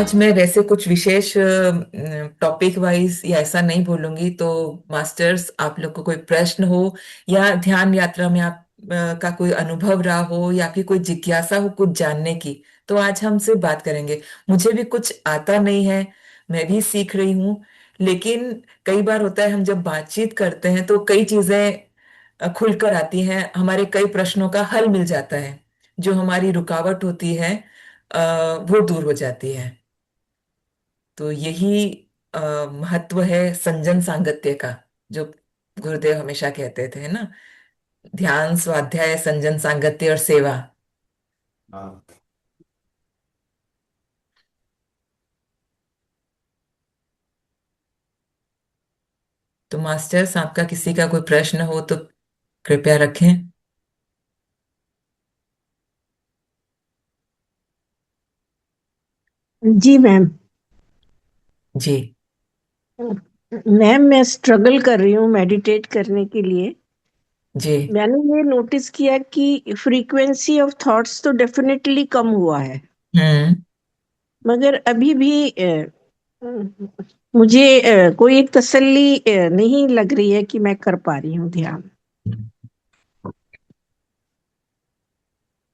आज मैं वैसे कुछ विशेष टॉपिक वाइज या ऐसा नहीं बोलूंगी। तो मास्टर्स, आप लोग को कोई प्रश्न हो या ध्यान यात्रा में आप का कोई अनुभव रहा हो या फिर कोई जिज्ञासा हो कुछ जानने की, तो आज हमसे बात करेंगे। मुझे भी कुछ आता नहीं है, मैं भी सीख रही हूँ। लेकिन कई बार होता है, हम जब बातचीत करते हैं तो कई चीजें खुलकर आती हैं, हमारे कई प्रश्नों का हल मिल जाता है। जो हमारी रुकावट होती है वो दूर हो जाती है। तो यही अ, महत्व है संजन सांगत्य का, जो गुरुदेव हमेशा कहते थे, है ना। ध्यान, स्वाध्याय, संजन सांगत्य और सेवा। हाँ। तो मास्टर्स, आपका किसी का कोई प्रश्न हो तो कृपया रखें। जी मैम। जी। मैम, मैं स्ट्रगल कर रही हूँ मेडिटेट करने के लिए। जी। मैंने ये नोटिस किया कि फ्रीक्वेंसी ऑफ थॉट्स तो डेफिनेटली कम हुआ है, हम्म। मगर अभी भी मुझे कोई एक तसल्ली नहीं लग रही है कि मैं कर पा रही हूँ ध्यान।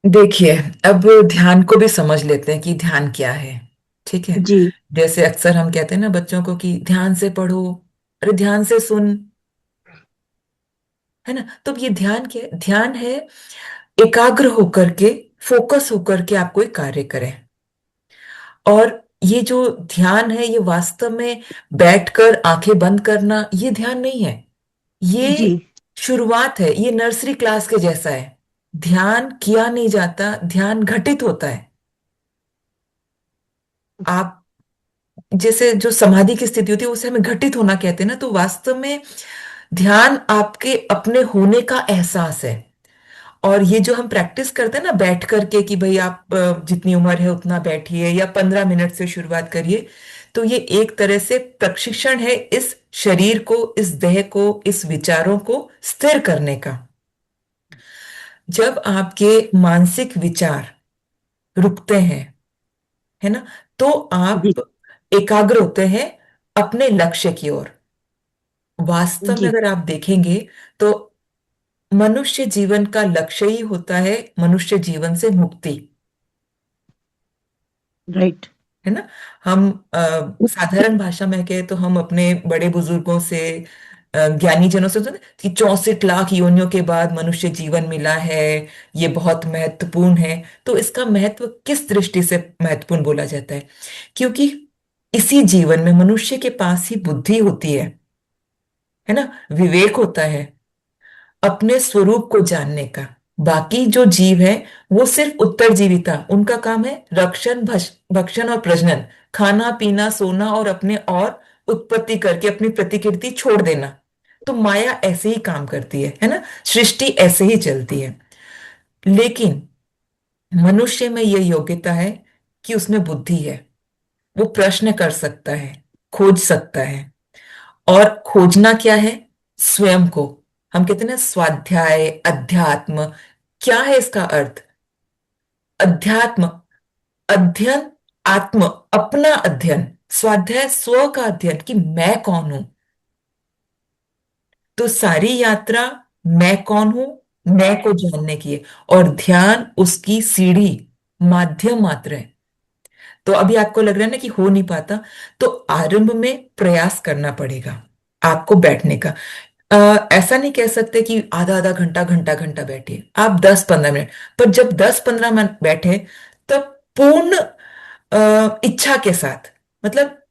देखिए, अब ध्यान को भी समझ लेते हैं कि ध्यान क्या है। ठीक है। जी। जैसे अक्सर हम कहते हैं ना बच्चों को कि ध्यान से पढ़ो, अरे ध्यान से सुन, है ना। तो अब ये ध्यान क्या है? ध्यान है एकाग्र होकर के, फोकस होकर के आप कोई कार्य करें। और ये जो ध्यान है, ये वास्तव में बैठकर आंखें बंद करना ये ध्यान नहीं है। ये जी। शुरुआत है, ये नर्सरी क्लास के जैसा है। ध्यान किया नहीं जाता, ध्यान घटित होता है। आप जैसे जो समाधि की स्थिति होती है उसे हमें घटित होना कहते हैं ना, तो वास्तव में ध्यान आपके अपने होने का एहसास है। और ये जो हम प्रैक्टिस करते हैं ना बैठ करके, कि भाई आप जितनी उम्र है उतना बैठिए या 15 मिनट से शुरुआत करिए, तो ये एक तरह से प्रशिक्षण है इस शरीर को, इस देह को, इस विचारों को स्थिर करने का। जब आपके मानसिक विचार रुकते हैं, है ना, तो जी। आप एकाग्र होते हैं अपने लक्ष्य की ओर। वास्तव में जी। अगर आप देखेंगे तो मनुष्य जीवन का लक्ष्य ही होता है मनुष्य जीवन से मुक्ति, राइट। है ना। हम साधारण भाषा में कहे तो हम अपने बड़े बुजुर्गों से, ज्ञानी जनों से सुनते हैं कि 64 लाख योनियों के बाद मनुष्य जीवन मिला है, ये बहुत महत्वपूर्ण है। तो इसका महत्व किस दृष्टि से महत्वपूर्ण बोला जाता है? क्योंकि इसी जीवन में मनुष्य के पास ही बुद्धि होती है ना, विवेक होता है अपने स्वरूप को जानने का। बाकी जो जीव है वो सिर्फ उत्तरजीविता, उनका काम है रक्षण, भक्षण और प्रजनन, खाना पीना सोना और अपने और उत्पत्ति करके अपनी प्रतिकृति छोड़ देना। तो माया ऐसे ही काम करती है ना, सृष्टि ऐसे ही चलती है। लेकिन मनुष्य में यह योग्यता है कि उसमें बुद्धि है, वो प्रश्न कर सकता है, खोज सकता है। और खोजना क्या है? स्वयं को। हम कहते हैं ना स्वाध्याय, अध्यात्म। क्या है इसका अर्थ? अध्यात्म, अध्ययन, आत्म, अपना अध्ययन। स्वाध्याय, स्व का अध्ययन कि मैं कौन हूं। तो सारी यात्रा मैं कौन हूं, मैं को जानने की है। और ध्यान उसकी सीढ़ी, माध्यम मात्र है। तो अभी आपको लग रहा है ना कि हो नहीं पाता, तो आरंभ में प्रयास करना पड़ेगा आपको बैठने का। ऐसा नहीं कह सकते कि आधा आधा घंटा घंटा घंटा बैठिए, आप 10-15 मिनट। पर जब 10-15 मिनट बैठे, तब पूर्ण इच्छा के साथ, मतलब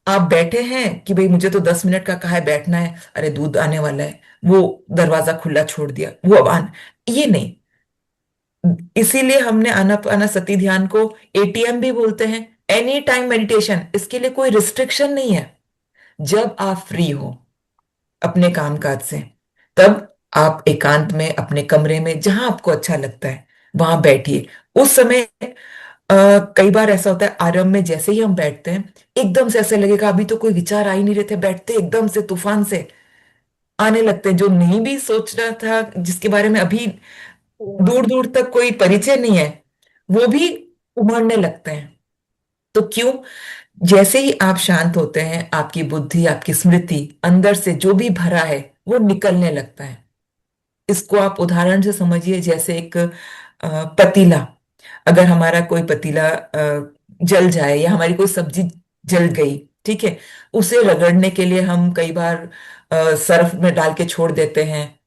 आप बैठे हैं कि भाई मुझे तो 10 मिनट का कहा है बैठना है, अरे दूध आने वाला है, वो दरवाजा खुला छोड़ दिया, वो अब ये नहीं। इसीलिए हमने आनापानासति ध्यान को एटीएम भी बोलते हैं, एनी टाइम मेडिटेशन। इसके लिए कोई रिस्ट्रिक्शन नहीं है। जब आप फ्री हो अपने कामकाज से, तब आप एकांत में अपने कमरे में जहां आपको अच्छा लगता है वहां बैठिए। उस समय कई बार ऐसा होता है, आरंभ में जैसे ही हम बैठते हैं एकदम से ऐसे लगेगा अभी तो कोई विचार आ ही नहीं रहे थे, बैठते एकदम से तूफान से आने लगते हैं, जो नहीं भी सोच रहा था, जिसके बारे में अभी दूर दूर तक कोई परिचय नहीं है, वो भी उमड़ने लगते हैं। तो क्यों? जैसे ही आप शांत होते हैं, आपकी बुद्धि, आपकी स्मृति, अंदर से जो भी भरा है वो निकलने लगता है। इसको आप उदाहरण से समझिए, जैसे एक पतीला। अगर हमारा कोई पतीला जल जाए या हमारी कोई सब्जी जल गई, ठीक है, उसे रगड़ने के लिए हम कई बार सर्फ में डाल के छोड़ देते हैं,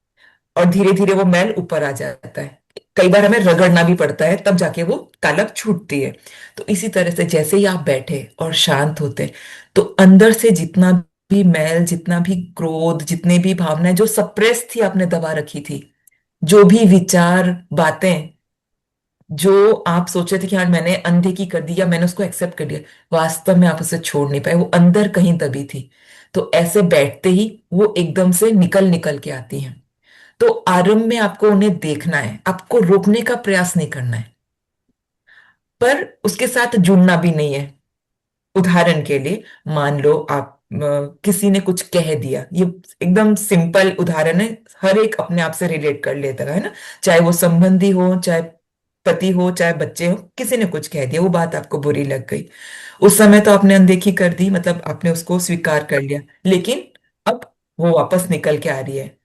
और धीरे धीरे वो मैल ऊपर आ जाता है। कई बार हमें रगड़ना भी पड़ता है, तब जाके वो कालक छूटती है। तो इसी तरह से जैसे ही आप बैठे और शांत होते, तो अंदर से जितना भी मैल, जितना भी क्रोध, जितने भी भावनाएं जो सप्रेस थी, आपने दबा रखी थी, जो भी विचार, बातें जो आप सोचे थे कि हाँ मैंने अनदेखी कर दी या मैंने उसको एक्सेप्ट कर लिया, वास्तव में आप उसे छोड़ नहीं पाए, वो अंदर कहीं दबी थी। तो ऐसे बैठते ही वो एकदम से निकल निकल के आती हैं। तो आरंभ में आपको उन्हें देखना है, आपको रोकने का प्रयास नहीं करना है, पर उसके साथ जुड़ना भी नहीं है। उदाहरण के लिए, मान लो आप किसी ने कुछ कह दिया, ये एकदम सिंपल उदाहरण है, हर एक अपने आप से रिलेट कर लेता है ना। चाहे वो संबंधी हो, चाहे पति हो, चाहे बच्चे हो, किसी ने कुछ कह दिया, वो बात आपको बुरी लग गई। उस समय तो आपने अनदेखी कर दी, मतलब आपने उसको स्वीकार कर लिया, लेकिन अब वो वापस निकल के आ रही है।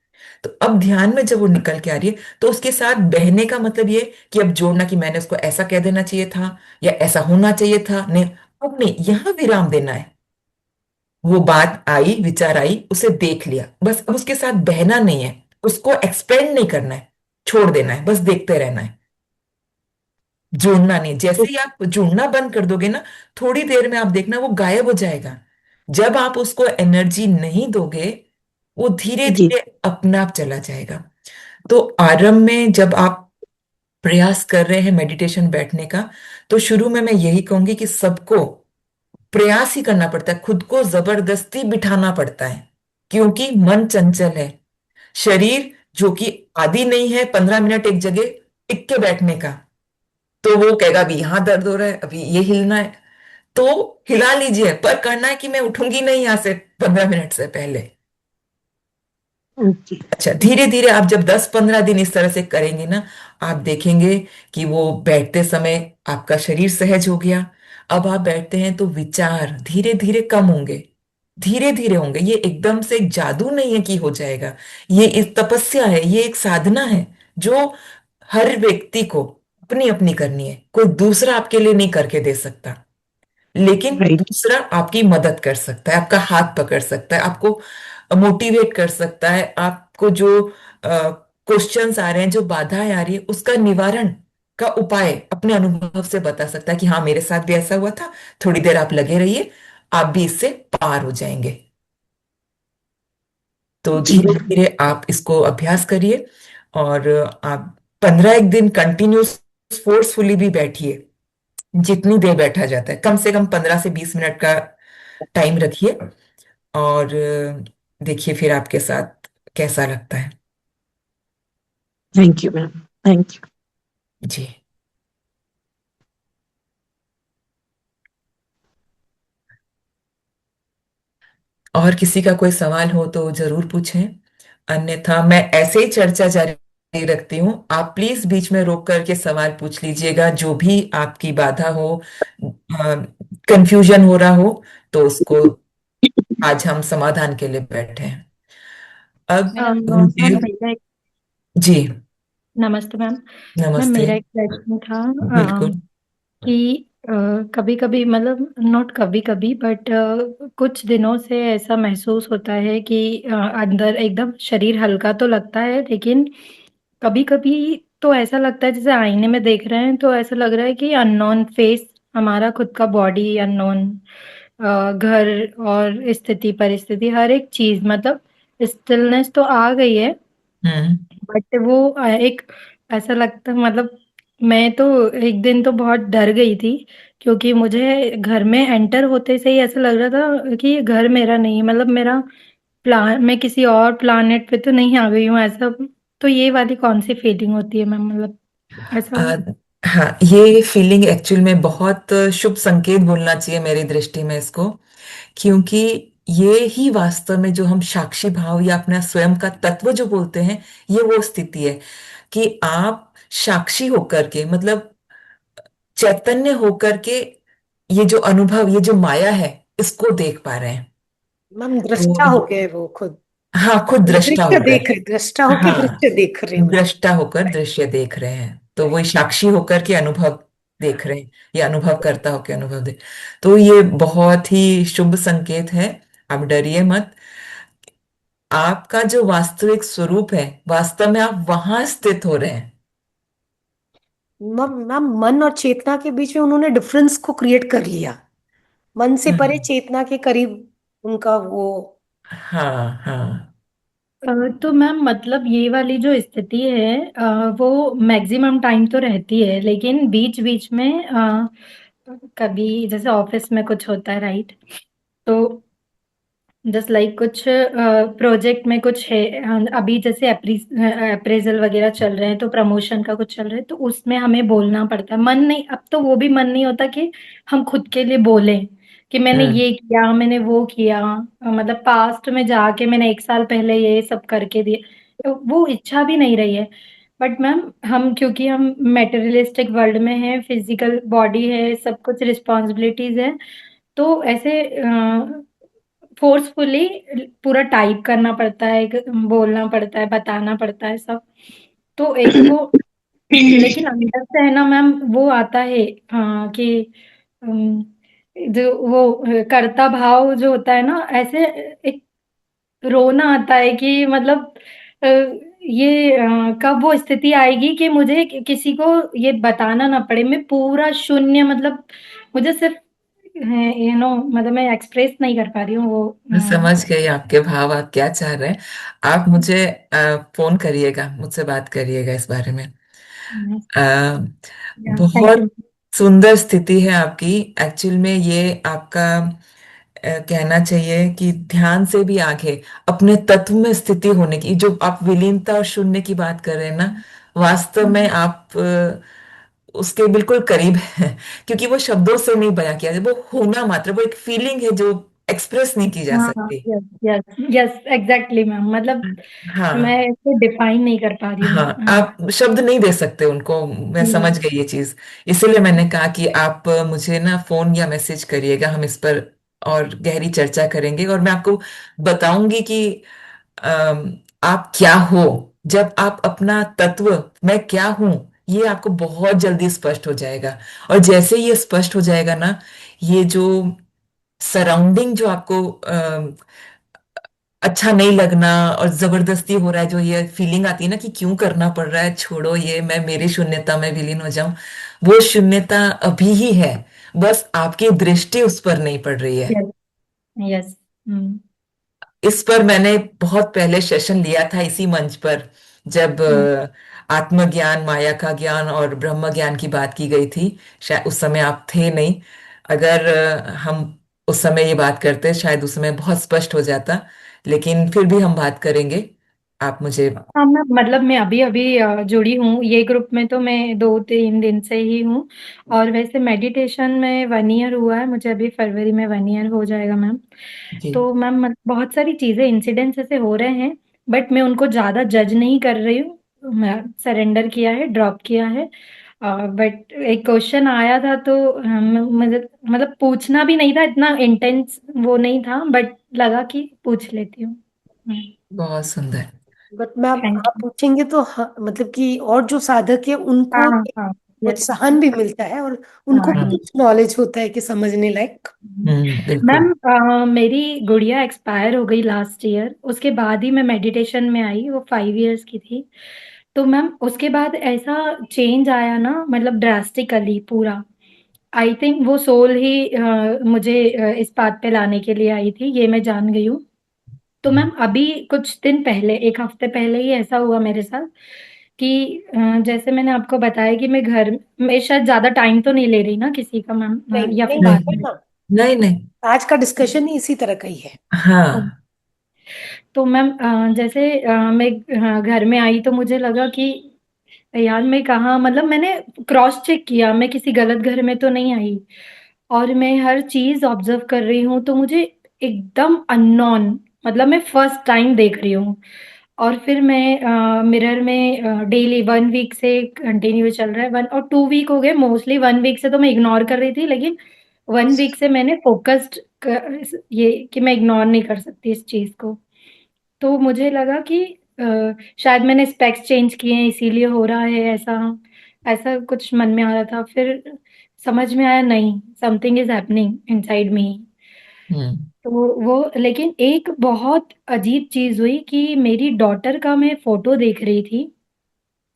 तो अब ध्यान में जब वो निकल के आ रही है, तो उसके साथ बहने का मतलब ये कि अब जोड़ना कि मैंने उसको ऐसा कह देना चाहिए था या ऐसा होना चाहिए था, नहीं। अब नहीं, यहां विराम देना है। वो बात आई, विचार आई, उसे देख लिया, बस अब उसके साथ बहना नहीं है, उसको एक्सपेंड नहीं करना है, छोड़ देना है, बस देखते रहना है, जुड़ना नहीं। जैसे ही आप जुड़ना बंद कर दोगे ना, थोड़ी देर में आप देखना वो गायब हो जाएगा। जब आप उसको एनर्जी नहीं दोगे, वो धीरे जी। धीरे अपने आप चला जाएगा। तो आरंभ में जब आप प्रयास कर रहे हैं मेडिटेशन बैठने का, तो शुरू में मैं यही कहूंगी कि सबको प्रयास ही करना पड़ता है, खुद को जबरदस्ती बिठाना पड़ता है, क्योंकि मन चंचल है। शरीर जो कि आदि नहीं है 15 मिनट एक जगह टिक के बैठने का, तो वो कहेगा अभी यहां दर्द हो रहा है, अभी ये हिलना है, तो हिला लीजिए, पर करना है कि मैं उठूंगी नहीं यहां से 15 मिनट से पहले। ओके। अच्छा, धीरे धीरे आप जब 10-15 दिन इस तरह से करेंगे ना, आप देखेंगे कि वो बैठते समय आपका शरीर सहज हो गया। अब आप बैठते हैं तो विचार धीरे धीरे कम होंगे, धीरे धीरे होंगे। ये एकदम से एक जादू नहीं है कि हो जाएगा, ये एक तपस्या है, ये एक साधना है, जो हर व्यक्ति को अपनी अपनी करनी है, कोई दूसरा आपके लिए नहीं करके दे सकता। लेकिन राइट। दूसरा आपकी मदद कर सकता है, आपका हाथ पकड़ सकता है, आपको मोटिवेट कर सकता है, आपको जो क्वेश्चंस आ रहे हैं, जो बाधाएं आ रही है, उसका निवारण का उपाय अपने अनुभव से बता सकता है कि हाँ मेरे साथ भी ऐसा हुआ था, थोड़ी देर आप लगे रहिए, आप भी इससे पार हो जाएंगे। तो जी धीरे मैम। धीरे आप इसको अभ्यास करिए, और आप 15 एक दिन कंटिन्यूस फोर्सफुली भी बैठिए, जितनी देर बैठा जाता है, कम से कम 15 से 20 मिनट का टाइम रखिए, और देखिए फिर आपके साथ कैसा लगता है। Thank you ma'am. Thank you. जी। और किसी का कोई सवाल हो तो जरूर पूछें, अन्यथा मैं ऐसे ही चर्चा जारी रखती हूँ। आप प्लीज बीच में रोक करके सवाल पूछ लीजिएगा, जो भी आपकी बाधा हो, कंफ्यूजन हो रहा हो, तो उसको आज हम समाधान के लिए बैठे हैं। अब मैम मुझे, मैम मेरा एक जी, नमस्ते मैम। मैम नमस्ते। मेरा एक प्रश्न था बिल्कुल। कि कभी कभी मतलब नॉट कभी कभी बट कुछ दिनों से ऐसा महसूस होता है कि अंदर एकदम शरीर हल्का तो लगता है, लेकिन कभी कभी तो ऐसा लगता है जैसे आईने में देख रहे हैं तो ऐसा लग रहा है कि अननोन फेस, हमारा खुद का बॉडी अननोन, घर और स्थिति परिस्थिति हर एक चीज मतलब स्टिलनेस तो आ गई है। हम्म। बट वो एक ऐसा लगता मतलब मैं तो एक दिन तो बहुत डर गई थी, क्योंकि मुझे घर में एंटर होते से ही ऐसा लग रहा था कि ये घर मेरा नहीं है, मतलब मेरा प्लान, मैं किसी और प्लानेट पे तो नहीं आ गई हूँ ऐसा। तो ये वाली कौन सी फीलिंग होती है मैम, मतलब ऐसा आ, हाँ, ये फीलिंग एक्चुअल में बहुत शुभ संकेत बोलना चाहिए मेरी दृष्टि में इसको, क्योंकि ये ही वास्तव में जो हम साक्षी भाव या अपना स्वयं का तत्व जो बोलते हैं, ये वो स्थिति है कि आप साक्षी होकर के, मतलब चैतन्य होकर के ये जो अनुभव, ये जो माया है, इसको देख पा रहे हैं। मैम तो दृष्टा हो गए वो खुद, हाँ, खुद दृष्टा दृश्य होकर। देख रहे, दृष्टा होके हाँ, दृश्य देख रहे हैं मैम। दृष्टा होकर दृश्य देख रहे हैं, तो वही साक्षी होकर के अनुभव देख रहे हैं, ये अनुभव करता होकर अनुभव देख। तो ये बहुत ही शुभ संकेत है। आप डरिए मत। आपका जो वास्तविक स्वरूप है, वास्तव में आप वहां स्थित हो रहे हैं। मैम मैम, मन और चेतना के बीच में उन्होंने डिफरेंस को क्रिएट कर लिया, मन से परे हम्म। चेतना के करीब उनका वो। हाँ, हाँ। तो मैम मतलब ये वाली जो स्थिति है वो मैक्सिमम टाइम तो रहती है, लेकिन बीच बीच में कभी जैसे ऑफिस में कुछ होता है, राइट? तो जस्ट लाइक कुछ प्रोजेक्ट में कुछ है, अभी जैसे अप्रेजल वगैरह चल रहे हैं, तो प्रमोशन का कुछ चल रहा है, तो उसमें हमें बोलना पड़ता है। मन नहीं, अब तो वो भी मन नहीं होता कि हम खुद के लिए बोलें कि मैंने हम्म। ये किया, मैंने वो किया। मतलब पास्ट में जाके मैंने 1 साल पहले ये सब करके दिए, तो वो इच्छा भी नहीं रही है। बट मैम हम, क्योंकि हम मेटेरियलिस्टिक वर्ल्ड में हैं, फिजिकल बॉडी है, सब कुछ रिस्पॉन्सिबिलिटीज है, तो ऐसे फोर्सफुली पूरा टाइप करना पड़ता है, बोलना पड़ता है, बताना पड़ता है सब। तो एक वो, लेकिन अंदर से है ना मैम, वो आता है कि अम, जो वो कर्ता भाव जो होता है ना, ऐसे एक रोना आता है कि मतलब ये कब वो स्थिति आएगी कि मुझे किसी को ये बताना ना पड़े, मैं पूरा शून्य, मतलब मुझे सिर्फ मतलब मैं एक्सप्रेस नहीं कर पा रही हूँ वो। मैं समझ गई आपके भाव, आप क्या चाह रहे हैं। आप मुझे फोन करिएगा, मुझसे बात करिएगा इस बारे में। अ, थैंक यू। बहुत सुंदर स्थिति है आपकी। एक्चुअल में ये आपका कहना चाहिए कि ध्यान से भी आगे अपने तत्व में स्थिति होने की, जो आप विलीनता और शून्य की बात कर रहे हैं ना, वास्तव में आप उसके बिल्कुल करीब हैं। क्योंकि वो शब्दों से नहीं बयां किया जाता, वो होना मात्र, वो एक फीलिंग है जो एक्सप्रेस नहीं की जा हाँ, सकती। Yes yes yes, exactly ma'am, मतलब मैं हाँ, इसको डिफाइन नहीं कर पा रही हाँ, हूँ। आप शब्द नहीं दे सकते उनको, मैं समझ हम्म, गई ये चीज। इसीलिए मैंने कहा कि आप मुझे ना फोन या मैसेज करिएगा, हम इस पर और गहरी चर्चा करेंगे, और मैं आपको बताऊंगी कि आप क्या हो। जब आप अपना तत्व, मैं क्या हूं, ये आपको बहुत जल्दी स्पष्ट हो जाएगा। और जैसे ये स्पष्ट हो जाएगा ना, ये जो सराउंडिंग जो आपको अच्छा नहीं लगना और जबरदस्ती हो रहा है, जो ये फीलिंग आती है ना कि क्यों करना पड़ रहा है, छोड़ो ये, मैं मेरी शून्यता में विलीन हो जाऊं, वो शून्यता अभी ही है। बस आपकी दृष्टि उस पर नहीं पड़ रही है। Yes yes. हम्म इस पर मैंने बहुत पहले सेशन लिया था इसी मंच पर, जब हम्म। आत्मज्ञान, माया का ज्ञान और ब्रह्म ज्ञान की बात की गई थी। शायद उस समय आप थे नहीं। अगर हम उस समय ये बात करते, शायद उस समय बहुत स्पष्ट हो जाता। लेकिन फिर भी हम बात करेंगे। आप मुझे। हाँ मैं, मतलब मैं अभी अभी जुड़ी हूँ ये ग्रुप में, तो मैं 2-3 दिन से ही हूँ। और वैसे मेडिटेशन में 1 ईयर हुआ है मुझे, अभी फरवरी में 1 ईयर हो जाएगा मैम। जी। तो मैम बहुत सारी चीजें, इंसिडेंट्स ऐसे हो रहे हैं, बट मैं उनको ज्यादा जज नहीं कर रही हूँ। मैं सरेंडर किया है, ड्रॉप किया है। बट एक क्वेश्चन आया था, तो मुझे मतलब पूछना भी नहीं था, इतना इंटेंस वो नहीं था, बट लगा कि पूछ लेती हूँ। बहुत सुंदर। बट मैम थैंक आप यू। पूछेंगे तो हाँ, मतलब कि और जो साधक है उनको हाँ हाँ, यस। प्रोत्साहन भी मिलता है, और उनको भी हाँ हम्म। कुछ नॉलेज होता है कि समझने लायक। बिल्कुल। मैम मेरी गुड़िया एक्सपायर हो गई लास्ट ईयर, उसके बाद ही मैं मेडिटेशन में आई, वो 5 इयर्स की थी। तो मैम उसके बाद ऐसा चेंज आया ना, मतलब ड्रास्टिकली पूरा। आई थिंक वो सोल ही मुझे इस बात पे लाने के लिए आई थी, ये मैं जान गई हूँ। तो मैम अभी कुछ दिन पहले, 1 हफ्ते पहले ही ऐसा हुआ मेरे साथ कि जैसे मैंने आपको बताया कि मैं घर में शायद ज्यादा टाइम तो नहीं ले रही ना किसी का मैम, नहीं या फिर नहीं नहीं, बाद में। मैम, नहीं, नहीं। आज का डिस्कशन ही इसी तरह का ही है। हाँ। तो मैम जैसे मैं घर में आई, तो मुझे लगा कि यार मैं कहाँ, मतलब मैंने क्रॉस चेक किया, मैं किसी गलत घर में तो नहीं आई। और मैं हर चीज ऑब्जर्व कर रही हूँ, तो मुझे एकदम अननोन, मतलब मैं फर्स्ट टाइम देख रही हूँ। और फिर मैं मिरर में डेली 1 वीक से कंटिन्यू चल रहा है, 1 और 2 वीक हो गए, मोस्टली 1 वीक से तो मैं इग्नोर कर रही थी, लेकिन 1 वीक से मैंने फोकस्ड ये कि मैं इग्नोर नहीं कर सकती इस चीज को। तो मुझे लगा कि शायद मैंने स्पेक्स चेंज किए हैं इसीलिए हो रहा है ऐसा। ऐसा कुछ मन में आ रहा था, फिर समझ में आया नहीं, something is happening inside me. Hmm. तो वो, लेकिन एक बहुत अजीब चीज हुई कि मेरी डॉटर का मैं फोटो देख रही थी,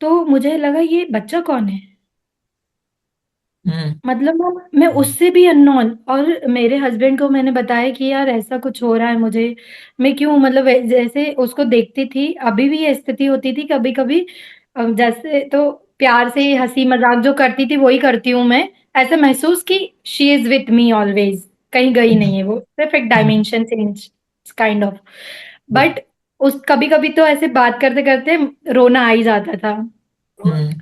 तो मुझे लगा ये बच्चा कौन है। हम्म। मतलब मैं उससे भी अननोन, और मेरे हस्बैंड को मैंने बताया कि यार ऐसा कुछ हो रहा है मुझे, मैं क्यों, मतलब जैसे उसको देखती थी, अभी भी ये स्थिति होती थी कभी कभी, जैसे तो प्यार से हंसी मजाक जो करती थी वही करती हूँ मैं। ऐसा महसूस कि she is with me always, कहीं गई नहीं है वो, सिर्फ एक hmm. Dimension change kind of. But उस कभी कभी तो ऐसे बात करते करते रोना आ ही जाता था। हम्म।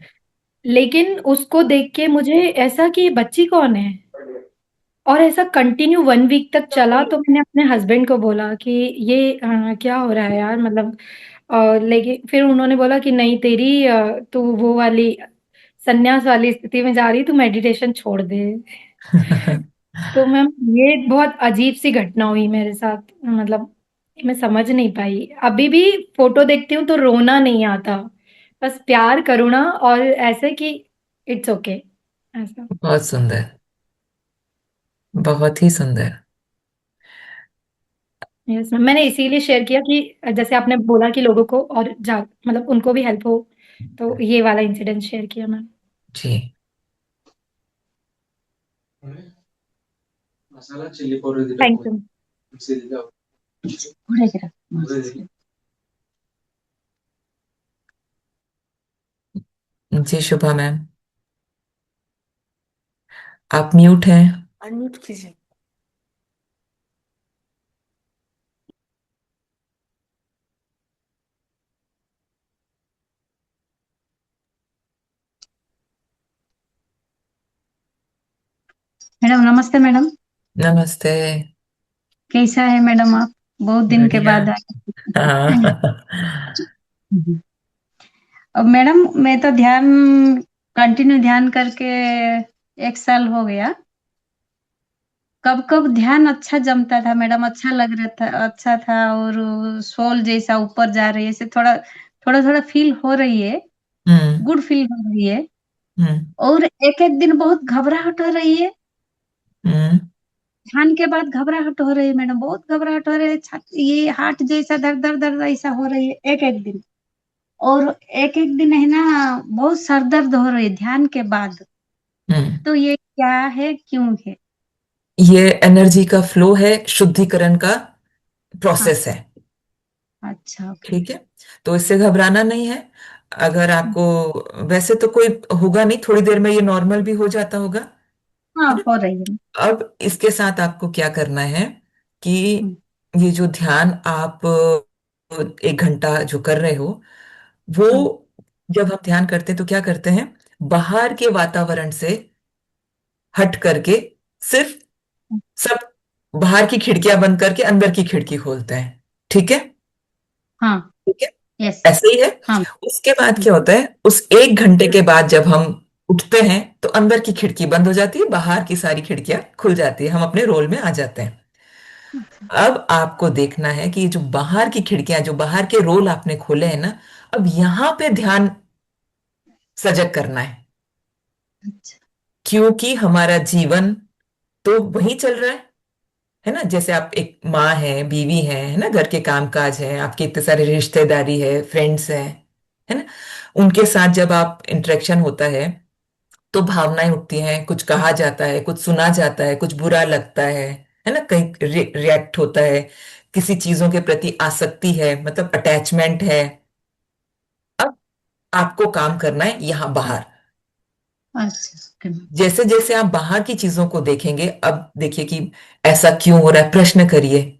लेकिन उसको देख के मुझे ऐसा कि ये बच्ची कौन है, और ऐसा कंटिन्यू 1 वीक तक चला। तो मैंने अपने हस्बैंड को बोला कि ये क्या हो रहा है यार, मतलब लेकिन फिर उन्होंने बोला कि नहीं तेरी तू वो वाली संन्यास वाली स्थिति में जा रही, तू मेडिटेशन छोड़ दे। तो मैम ये बहुत अजीब सी घटना हुई मेरे साथ, मतलब मैं समझ नहीं पाई। अभी भी फोटो देखती हूँ तो रोना नहीं आता, बस प्यार करुणा और ऐसे कि इट्स ओके, ऐसा। बहुत सुंदर, बहुत ही सुंदर। यस मैम, मैंने इसीलिए शेयर किया कि जैसे आपने बोला कि लोगों को और जा मतलब उनको भी हेल्प हो, तो ये वाला इंसिडेंट शेयर किया मैम। जी। मसाला चिल्ली पाउडर दिला थैंक कोई यू। मिक्सी दिला जी शुभा मैम, आप म्यूट हैं। अनम्यूट कीजिए। मैडम नमस्ते मैडम। नमस्ते। कैसा है मैडम आप? बहुत दिन के बढ़िया। बाद आए। हाँ। अब मैडम मैं तो ध्यान कंटिन्यू ध्यान करके 1 साल हो गया। कब कब ध्यान अच्छा जमता था मैडम, अच्छा लग रहा था, अच्छा था, और सोल जैसा ऊपर जा रही है, ऐसे थोड़ा थोड़ा थोड़ा फील हो रही है, हम्म। गुड फील हो रही है। हम्म। और एक एक दिन बहुत घबराहट हो रही है। हम्म। ध्यान के बाद घबराहट हो रही है मैडम, बहुत घबराहट हो रही है, छाती ये हार्ट जैसा दर्द दर्द दर्द ऐसा हो रही है एक एक दिन। और एक एक दिन है ना, बहुत सर दर्द हो रही है ध्यान के बाद। हम्म। तो ये क्या है, क्यों है? ये एनर्जी का फ्लो है, शुद्धिकरण का हाँ। प्रोसेस है। अच्छा, ओके। ठीक है, तो इससे घबराना नहीं है। अगर आपको, वैसे तो कोई होगा नहीं, थोड़ी देर में ये नॉर्मल भी हो जाता होगा, हाँ, है ना। हो रही है। अब इसके साथ आपको क्या करना है कि हम्म, ये जो ध्यान आप 1 घंटा जो कर रहे हो, वो, हम्म, जब हम ध्यान करते हैं तो क्या करते हैं, बाहर के वातावरण से हट करके सिर्फ सब बाहर की खिड़कियां बंद करके अंदर की खिड़की खोलते हैं। ठीक है। हाँ। ठीक है, यस। ऐसे ही है। हाँ। उसके बाद हम्म, क्या होता है, उस 1 घंटे के बाद जब हम उठते हैं तो अंदर की खिड़की बंद हो जाती है, बाहर की सारी खिड़कियां खुल जाती है, हम अपने रोल में आ जाते हैं। अच्छा। अब आपको देखना है कि ये जो बाहर की खिड़कियां, जो बाहर के रोल आपने खोले हैं ना, अब यहां पे ध्यान सजग करना है। अच्छा। क्योंकि हमारा जीवन तो वही चल रहा है ना। जैसे आप एक माँ है, बीवी है ना, घर के कामकाज है, आपके इतने सारे रिश्तेदारी है, फ्रेंड्स है ना। उनके साथ जब आप इंटरेक्शन होता है तो भावनाएं उठती हैं, कुछ कहा जाता है, कुछ सुना जाता है, कुछ बुरा लगता है ना, कहीं रिएक्ट होता है, किसी चीजों के प्रति आसक्ति है, मतलब अटैचमेंट है। अब आपको काम करना है यहाँ बाहर। अच्छा, ओके मैम। जैसे जैसे आप बाहर की चीजों को देखेंगे, अब देखिए कि ऐसा क्यों हो रहा है, प्रश्न करिए,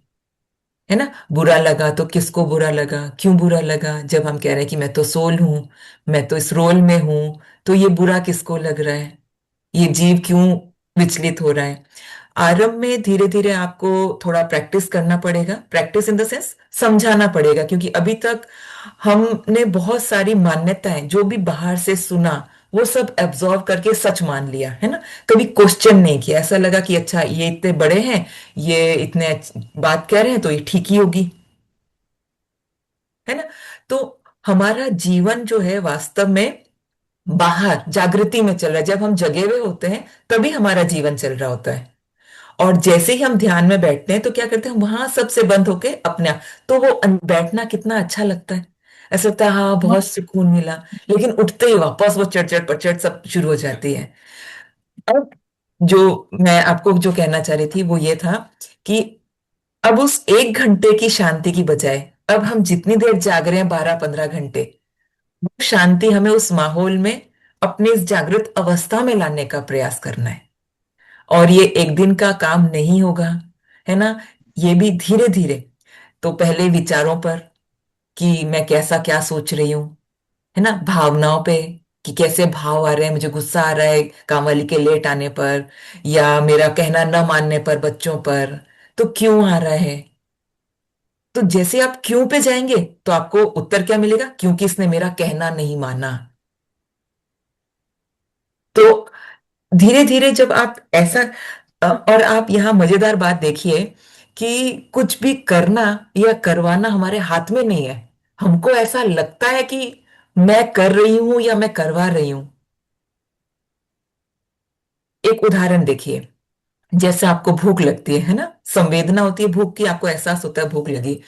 है ना। बुरा लगा तो किसको बुरा लगा, क्यों बुरा लगा, जब हम कह रहे हैं कि मैं तो सोल हूं, मैं तो इस रोल में हूं, तो ये बुरा किसको लग रहा है, ये जीव क्यों विचलित हो रहा है। आरंभ में धीरे धीरे आपको थोड़ा प्रैक्टिस करना पड़ेगा, प्रैक्टिस इन द सेंस समझाना पड़ेगा, क्योंकि अभी तक हमने बहुत सारी मान्यताएं जो भी बाहर से सुना वो सब एब्जॉर्व करके सच मान लिया, है ना। कभी क्वेश्चन नहीं किया, ऐसा लगा कि अच्छा ये इतने बड़े हैं, ये इतने बात कह रहे हैं तो ये ठीक ही होगी, है ना। तो हमारा जीवन जो है वास्तव में बाहर जागृति में चल रहा है। जब हम जगे हुए होते हैं तभी हमारा जीवन चल रहा होता है, और जैसे ही हम ध्यान में बैठते हैं तो क्या करते हैं, वहां सबसे बंद होके अपने आप, तो वो बैठना कितना अच्छा लगता है। ऐसा लगता है हाँ बहुत सुकून मिला, लेकिन उठते ही वापस वो चढ़ पचड़ सब शुरू हो जाती है। अब जो मैं आपको जो कहना चाह रही थी वो ये था कि अब उस 1 घंटे की शांति की बजाय अब हम जितनी देर जाग रहे हैं, 12-15 घंटे, वो शांति हमें उस माहौल में अपने इस जागृत अवस्था में लाने का प्रयास करना है। और ये एक दिन का काम नहीं होगा, है ना। ये भी धीरे धीरे, तो पहले विचारों पर कि मैं कैसा क्या सोच रही हूँ, है ना, भावनाओं पे कि कैसे भाव आ रहे हैं, मुझे गुस्सा आ रहा है काम वाली के लेट आने पर, या मेरा कहना न मानने पर बच्चों पर, तो क्यों आ रहा है। तो जैसे आप क्यों पे जाएंगे तो आपको उत्तर क्या मिलेगा, क्योंकि इसने मेरा कहना नहीं माना। तो धीरे धीरे जब आप ऐसा और आप यहाँ मजेदार बात देखिए कि कुछ भी करना या करवाना हमारे हाथ में नहीं है। हमको ऐसा लगता है कि मैं कर रही हूं या मैं करवा रही हूं। एक उदाहरण देखिए, जैसे आपको भूख लगती है ना, संवेदना होती है भूख की, आपको एहसास होता है भूख लगी।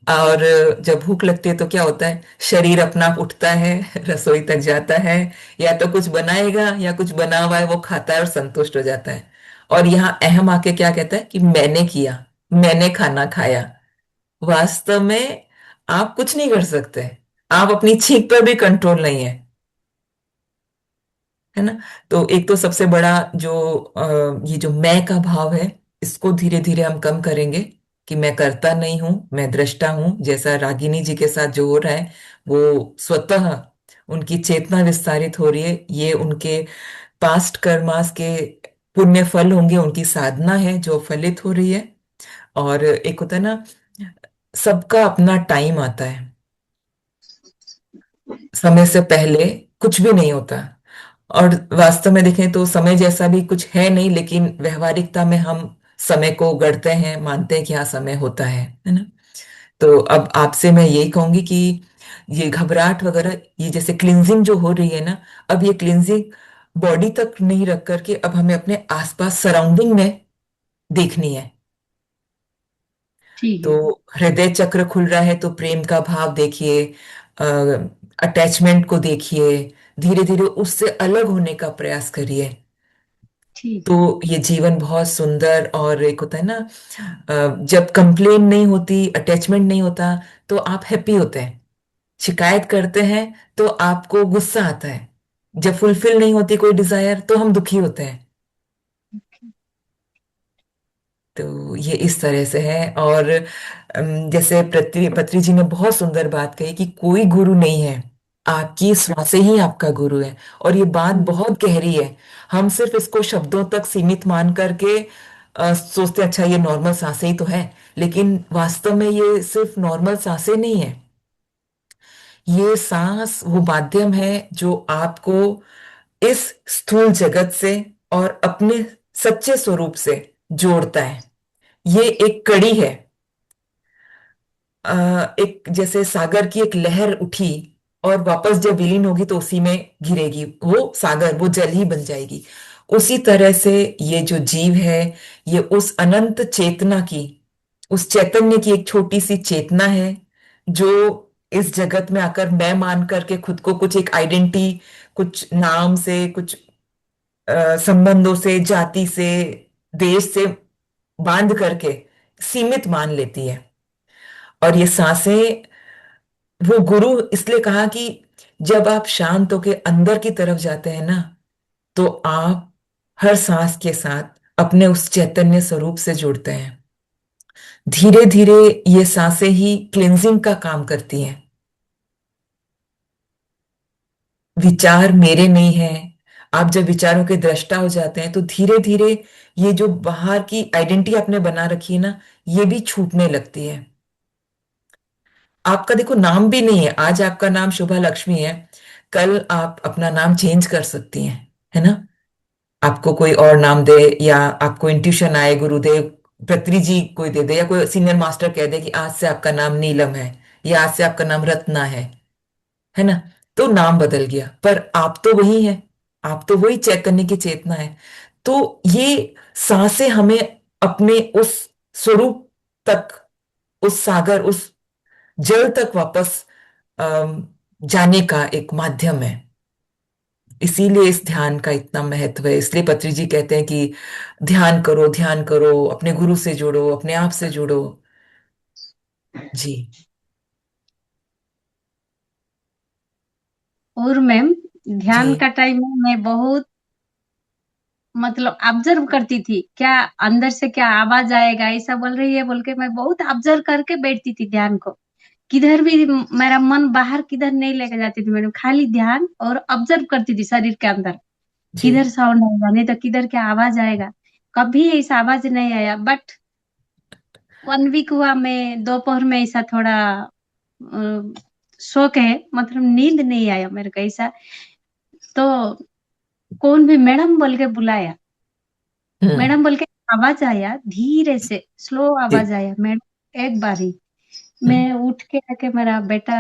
और जब भूख लगती है तो क्या होता है, शरीर अपना आप उठता है, रसोई तक जाता है, या तो कुछ बनाएगा या कुछ बना हुआ है वो खाता है और संतुष्ट हो जाता है। और यहाँ अहम आके क्या कहता है कि मैंने किया, मैंने खाना खाया। वास्तव में आप कुछ नहीं कर सकते, आप अपनी छींक पर भी कंट्रोल नहीं है, है ना। तो एक तो सबसे बड़ा जो ये जो मैं का भाव है, इसको धीरे धीरे हम कम करेंगे कि मैं करता नहीं हूं, मैं दृष्टा हूं। जैसा रागिनी जी के साथ जो हो रहा है, वो स्वतः उनकी चेतना विस्तारित हो रही है, ये उनके पास्ट कर्मास के पुण्य फल होंगे, उनकी साधना है जो फलित हो रही है। और एक होता है ना, सबका अपना टाइम आता है, समय से पहले कुछ भी नहीं होता। और वास्तव में देखें तो समय जैसा भी कुछ है नहीं, लेकिन व्यवहारिकता में हम समय को गढ़ते हैं, मानते हैं कि हाँ समय होता है ना। तो अब आपसे मैं यही कहूंगी कि ये घबराहट वगैरह, ये जैसे क्लिनजिंग जो हो रही है ना, अब ये क्लिनजिंग बॉडी तक नहीं रख करके अब हमें अपने आसपास सराउंडिंग में देखनी है। ठीक तो है। हृदय चक्र खुल रहा है तो प्रेम का भाव देखिए, अटैचमेंट को देखिए, धीरे धीरे उससे अलग होने का प्रयास करिए। ठीक है। तो ये जीवन बहुत सुंदर, और एक होता है ना, जब कंप्लेन नहीं होती, अटैचमेंट नहीं होता, तो आप हैप्पी होते हैं। शिकायत करते हैं तो आपको गुस्सा आता है। जब फुलफिल नहीं होती कोई डिजायर तो हम दुखी होते हैं। तो ये इस तरह से है। और जैसे पृथ्वी पत्री जी ने बहुत सुंदर बात कही कि कोई गुरु नहीं है, आपकी श्वासें ही आपका गुरु है। और ये बात बहुत गहरी है। हम सिर्फ इसको शब्दों तक सीमित मान करके सोचते हैं, अच्छा ये नॉर्मल सांसें ही तो है, लेकिन वास्तव में ये सिर्फ नॉर्मल सांसें नहीं है। ये सांस वो माध्यम है जो आपको इस स्थूल जगत से और अपने सच्चे स्वरूप से जोड़ता है। ये एक कड़ी है। एक जैसे सागर की एक लहर उठी और वापस जब विलीन होगी तो उसी में गिरेगी, वो सागर, वो जल ही बन जाएगी। उसी तरह से ये जो जीव है, ये उस अनंत चेतना की, उस चैतन्य की एक छोटी सी चेतना है, जो इस जगत में आकर मैं मान करके खुद को कुछ एक आइडेंटिटी, कुछ नाम से, कुछ संबंधों से, जाति से, देश से बांध करके सीमित मान लेती है। और ये सांसें, वो गुरु इसलिए कहा कि जब आप शांत होके अंदर की तरफ जाते हैं ना, तो आप हर सांस के साथ अपने उस चैतन्य स्वरूप से जुड़ते हैं। धीरे धीरे ये सांसें ही क्लिनजिंग का काम करती हैं। विचार मेरे नहीं है। आप जब विचारों के दृष्टा हो जाते हैं तो धीरे धीरे ये जो बाहर की आइडेंटिटी आपने बना रखी है ना, ये भी छूटने लगती है। आपका देखो नाम भी नहीं है, आज आपका नाम शुभा लक्ष्मी है, कल आप अपना नाम चेंज कर सकती हैं, है ना। आपको कोई और नाम दे, या आपको इंट्यूशन आए, गुरुदेव पत्री जी कोई दे दे, या कोई सीनियर मास्टर कह दे कि आज से आपका नाम नीलम है, या आज से आपका नाम रत्ना है ना। तो नाम बदल गया, पर आप तो वही हैं, आप तो वही चेक करने की चेतना है। तो ये सांसें हमें अपने उस स्वरूप तक, उस सागर, उस जल तक वापस जाने का एक माध्यम है। इसीलिए इस ध्यान का इतना महत्व है, इसलिए पत्री जी कहते हैं कि ध्यान करो, ध्यान करो, अपने गुरु से जुड़ो, अपने आप से जुड़ो। जी। और मैम जी। ध्यान का टाइम में मैं बहुत मतलब ऑब्जर्व करती थी, क्या अंदर से क्या आवाज आएगा, ऐसा बोल रही है बोल के मैं बहुत ऑब्जर्व करके बैठती थी ध्यान को। किधर भी मेरा मन बाहर किधर नहीं लेके जाती थी मैडम, खाली ध्यान और ऑब्जर्व करती थी शरीर के अंदर, जी। किधर साउंड आएगा नहीं तो किधर क्या आवाज आएगा। कभी ऐसा आवाज नहीं आया, बट 1 वीक हुआ मैं दोपहर में ऐसा थोड़ा शौक है, मतलब नींद नहीं आया मेरे को ऐसा। तो कौन भी मैडम बोल के बुलाया, हम्म। मैडम बोल के आवाज आया, धीरे से स्लो जी। आवाज आया मैडम एक बार ही। हम्म। मैं उठ के आके मेरा बेटा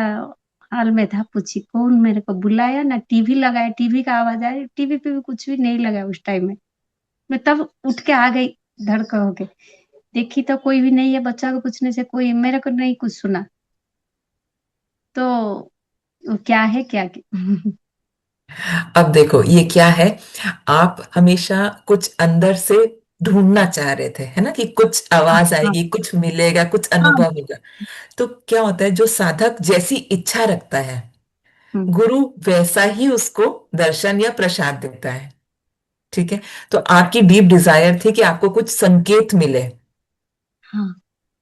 हाल में था, पूछी कौन मेरे को बुलाया, ना टीवी लगाया, टीवी का आवाज आया, टीवी पे भी कुछ भी नहीं लगा उस टाइम में। मैं तब उठ के आ गई धड़का होके, देखी तो कोई भी नहीं है, बच्चा को पूछने से कोई मेरे को नहीं कुछ सुना। तो वो क्या है क्या अब देखो ये क्या है, आप हमेशा कुछ अंदर से ढूंढना चाह रहे थे, है ना, कि कुछ आवाज हाँ आएगी, कुछ मिलेगा, कुछ हाँ। अनुभव होगा। तो क्या होता है, जो साधक जैसी इच्छा रखता है, हम्म, गुरु वैसा ही उसको दर्शन या प्रसाद देता है। ठीक है। तो आपकी डीप डिजायर थी कि आपको कुछ संकेत मिले, हाँ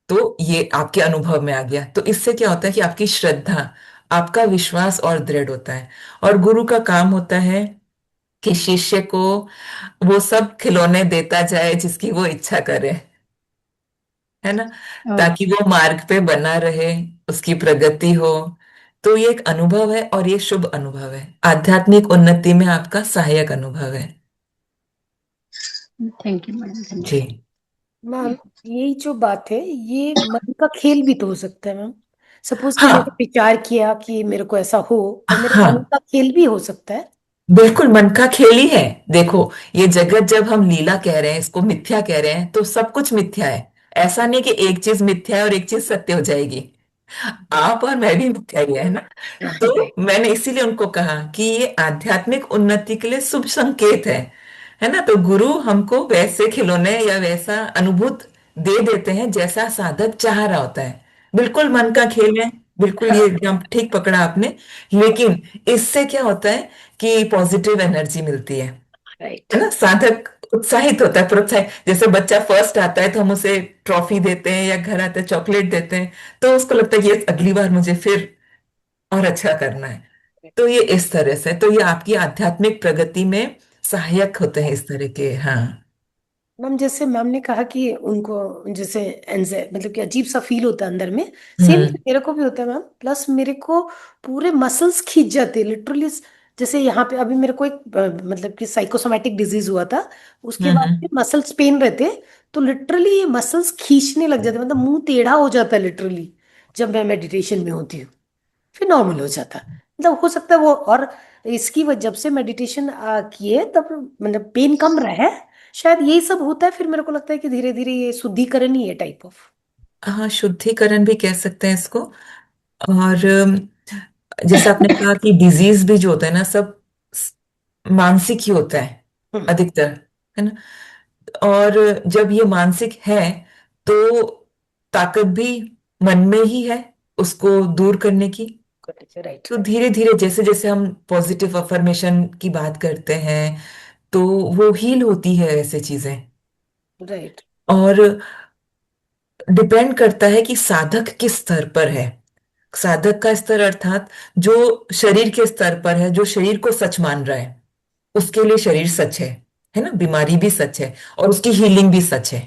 तो ये आपके अनुभव में आ गया। तो इससे क्या होता है कि आपकी श्रद्धा, आपका विश्वास और दृढ़ होता है। और गुरु का काम होता है कि शिष्य को वो सब खिलौने देता जाए जिसकी वो इच्छा करे, है ना, ओ, ताकि वो मार्ग पे बना रहे, उसकी प्रगति हो। तो ये एक अनुभव है, और ये शुभ अनुभव है, आध्यात्मिक उन्नति में आपका सहायक अनुभव है। थैंक यू मैडम, जी। धन्यवाद। मैम, यही जो बात है, ये मन का खेल भी तो हो सकता है मैम। सपोज कि मैंने हाँ। विचार किया कि मेरे को ऐसा हो, और मेरे हाँ, मन का खेल भी हो सकता है। बिल्कुल मन का खेल ही है। देखो, ये जगत जब हम लीला कह रहे हैं, इसको मिथ्या कह रहे हैं, तो सब कुछ मिथ्या है। ऐसा नहीं कि एक चीज मिथ्या है और एक चीज सत्य हो जाएगी। आप और मैं भी मिथ्या ही है ना। राइट। तो मैंने इसीलिए उनको कहा कि ये आध्यात्मिक उन्नति के लिए शुभ संकेत है ना। तो गुरु हमको वैसे खिलौने या वैसा अनुभूत दे देते हैं जैसा साधक चाह रहा होता है। बिल्कुल मन का खेल है, बिल्कुल ये एकदम ठीक पकड़ा आपने। लेकिन इससे क्या होता है कि पॉजिटिव एनर्जी मिलती राइट। है ना। साधक उत्साहित होता है, प्रोत्साहित, जैसे बच्चा फर्स्ट आता है तो हम उसे ट्रॉफी देते हैं, या घर आता है चॉकलेट देते हैं, तो उसको लगता है कि ये अगली बार मुझे फिर और अच्छा करना है। तो ये इस तरह से, तो ये आपकी आध्यात्मिक प्रगति में सहायक होते हैं इस तरह के। हाँ। मैम, जैसे मैम ने कहा कि उनको जैसे एंजाइ मतलब कि अजीब सा फील होता है अंदर में, सेम हम्म। मेरे को भी होता है मैम। प्लस मेरे को पूरे मसल्स खींच जाते हैं लिटरली। जैसे यहाँ पे अभी मेरे को एक मतलब कि साइकोसोमैटिक डिजीज हुआ था, उसके बाद हम्म। में मसल्स पेन रहते हैं। तो लिटरली ये मसल्स खींचने लग जाते हैं, मतलब मुंह टेढ़ा हो जाता है लिटरली जब मैं मेडिटेशन में होती हूँ। फिर नॉर्मल हो जाता है। मतलब हो सकता है वो, और इसकी वजह जब से मेडिटेशन किए तब मतलब पेन कम रहा है। शायद यही सब होता है। फिर मेरे को लगता है कि धीरे धीरे ये शुद्धिकरण ही है, टाइप ऑफ। हाँ, शुद्धिकरण भी कह सकते हैं इसको। और जैसे आपने कहा कि डिजीज भी जो होता है ना, सब मानसिक ही होता है हम्म। अधिकतर, है ना। और जब ये मानसिक है, तो ताकत भी मन में ही है उसको दूर करने की। राइट। तो धीरे धीरे जैसे जैसे हम पॉजिटिव अफर्मेशन की बात करते हैं, तो वो हील होती है ऐसे चीजें। राइट। और डिपेंड करता है कि साधक किस स्तर पर है। साधक का स्तर अर्थात जो शरीर के स्तर पर है, जो शरीर को सच मान रहा है, उसके लिए शरीर सच है ना, बीमारी भी सच है, और उसकी हीलिंग भी सच है।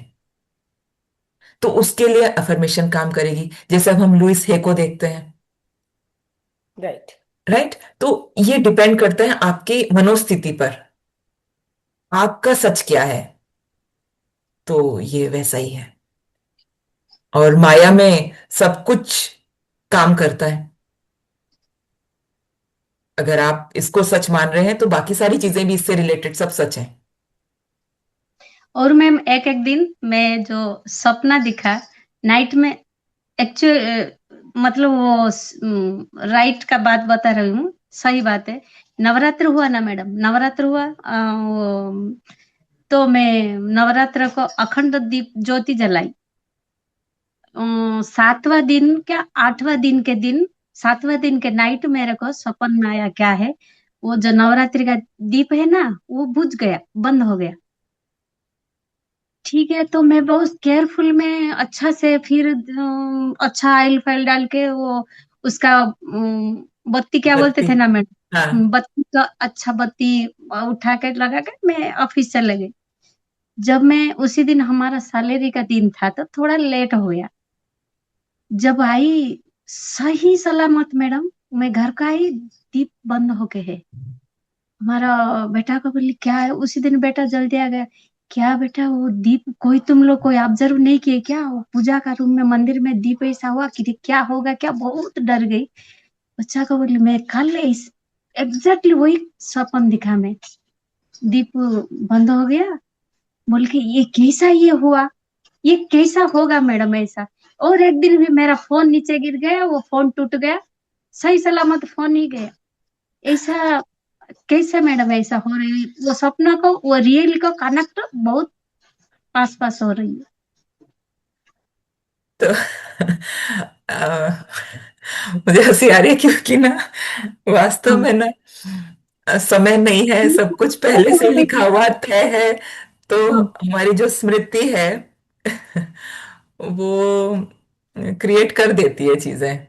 तो उसके लिए अफर्मेशन काम करेगी। जैसे अब हम लुइस हे को देखते हैं, राइट। राइट? तो ये डिपेंड करता है आपकी मनोस्थिति पर, आपका सच क्या है। तो ये वैसा ही है। और माया में सब कुछ काम करता है। अगर आप इसको सच मान रहे हैं तो बाकी सारी चीजें भी इससे रिलेटेड सब सच है। और मैम एक एक दिन मैं जो सपना दिखा नाइट में, एक्चुअली मतलब वो राइट का बात बता रही हूँ, सही बात है। नवरात्र हुआ ना मैडम, नवरात्र हुआ वो, तो मैं नवरात्र को अखंड दीप ज्योति जलाई। 7वां दिन क्या 8वां दिन के दिन, 7वां दिन के नाइट मेरे को सपन में आया, क्या है वो जो नवरात्रि का दीप है ना, वो बुझ गया, बंद हो गया। ठीक है, तो मैं बहुत केयरफुल में अच्छा से फिर अच्छा ऑयल फाइल डाल के वो उसका बत्ती क्या बोलते बत्ती। थे ना मैडम, हाँ। बत्ती का अच्छा बत्ती उठा के लगा के मैं ऑफिस चले गई। जब मैं उसी दिन हमारा सैलरी का दिन था तो थोड़ा लेट हो गया। जब आई सही सलामत मैडम, मैं घर का आई, दीप बंद हो गए है। हमारा बेटा को बोली क्या है, उसी दिन बेटा जल्दी आ गया। क्या बेटा वो दीप कोई तुम लोग कोई ऑब्जर्व नहीं किए क्या, वो पूजा का रूम में मंदिर में दीप ऐसा हुआ कि क्या होगा क्या, बहुत डर गई। बच्चा को बोली मैं कल इस एग्जैक्टली वही सपन दिखा मैं, दीप बंद हो गया। बोल के ये कैसा ये हुआ, ये कैसा होगा मैडम ऐसा। और एक दिन भी मेरा फोन नीचे गिर गया, वो फोन टूट गया, सही सलामत फोन ही गया। ऐसा कैसे मैडम ऐसा हो रही है, वो सपना को वो रियल को कनेक्ट बहुत पास पास हो रही है। तो मुझे हंसी आ रही है क्योंकि ना वास्तव हाँ। में ना समय नहीं है, सब कुछ पहले से लिखा हुआ तय है। तो हाँ। हमारी जो स्मृति है वो क्रिएट कर देती है चीजें।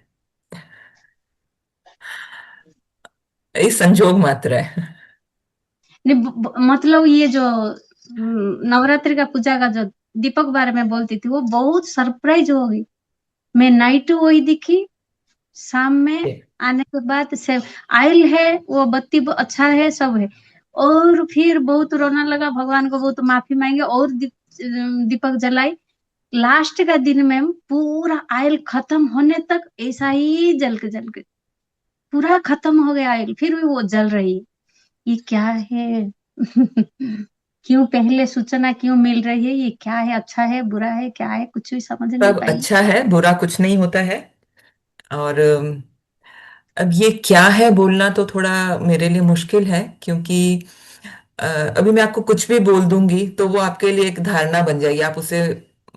ये संजोग मात्र है। नहीं, मतलब ये जो नवरात्रि का पूजा का जो दीपक बारे में बोलती थी, वो बहुत सरप्राइज हो गई। मैं नाइट वही दिखी, शाम में आने के बाद से आयल है, वो बत्ती अच्छा है, सब है। और फिर बहुत रोना लगा, भगवान को बहुत माफी मांगे और दीपक जलाई। लास्ट का दिन में पूरा आयल खत्म होने तक ऐसा ही जल के पूरा खत्म हो गया आयल, फिर भी वो जल रही है। ये क्या है क्यों पहले सूचना क्यों मिल रही है, ये क्या है, अच्छा है बुरा है क्या है, कुछ भी समझ नहीं सब पाई। अच्छा है, बुरा कुछ नहीं होता है। और अब ये क्या है बोलना तो थोड़ा मेरे लिए मुश्किल है, क्योंकि अ, अभी मैं आपको कुछ भी बोल दूंगी तो वो आपके लिए एक धारणा बन जाएगी, आप उसे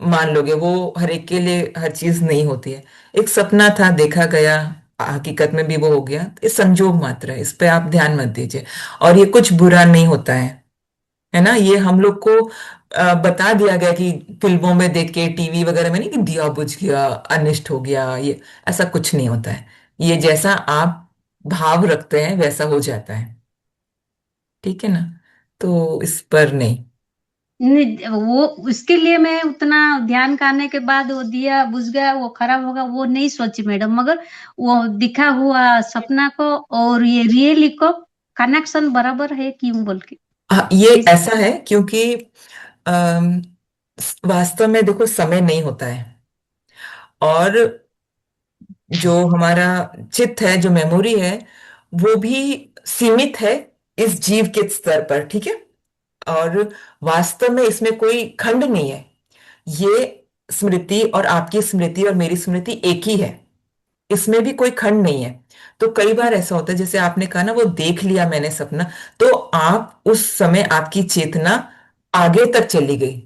मान लोगे। वो हर एक के लिए हर चीज नहीं होती है। एक सपना था, देखा गया, हकीकत में भी वो हो गया। ये संजोग मात्र है, इस पे आप ध्यान मत दीजिए। और ये कुछ बुरा नहीं होता है ना। ये हम लोग को बता दिया गया कि फिल्मों में देख के, टीवी वगैरह में नहीं, कि दिया बुझ गया, अनिष्ट हो गया, ये ऐसा कुछ नहीं होता है। ये जैसा आप भाव रखते हैं वैसा हो जाता है। ठीक है ना? तो इस पर नहीं। नहीं, वो उसके लिए मैं उतना ध्यान करने के बाद वो दिया बुझ गया वो खराब होगा वो नहीं सोची मैडम, मगर वो दिखा हुआ सपना को और ये रियली को कनेक्शन बराबर है क्यों बोल के हाँ, ये इस। ऐसा है क्योंकि अम, वास्तव में देखो, समय नहीं होता है। और जो हमारा चित्त है, जो मेमोरी है, वो भी सीमित है इस जीव के स्तर पर। ठीक है? और वास्तव में इसमें कोई खंड नहीं है। ये स्मृति और आपकी स्मृति और मेरी स्मृति एक ही है, इसमें भी कोई खंड नहीं है। तो कई बार ऐसा होता है, जैसे आपने कहा ना, वो देख लिया मैंने सपना, तो आप उस समय आपकी चेतना आगे तक चली गई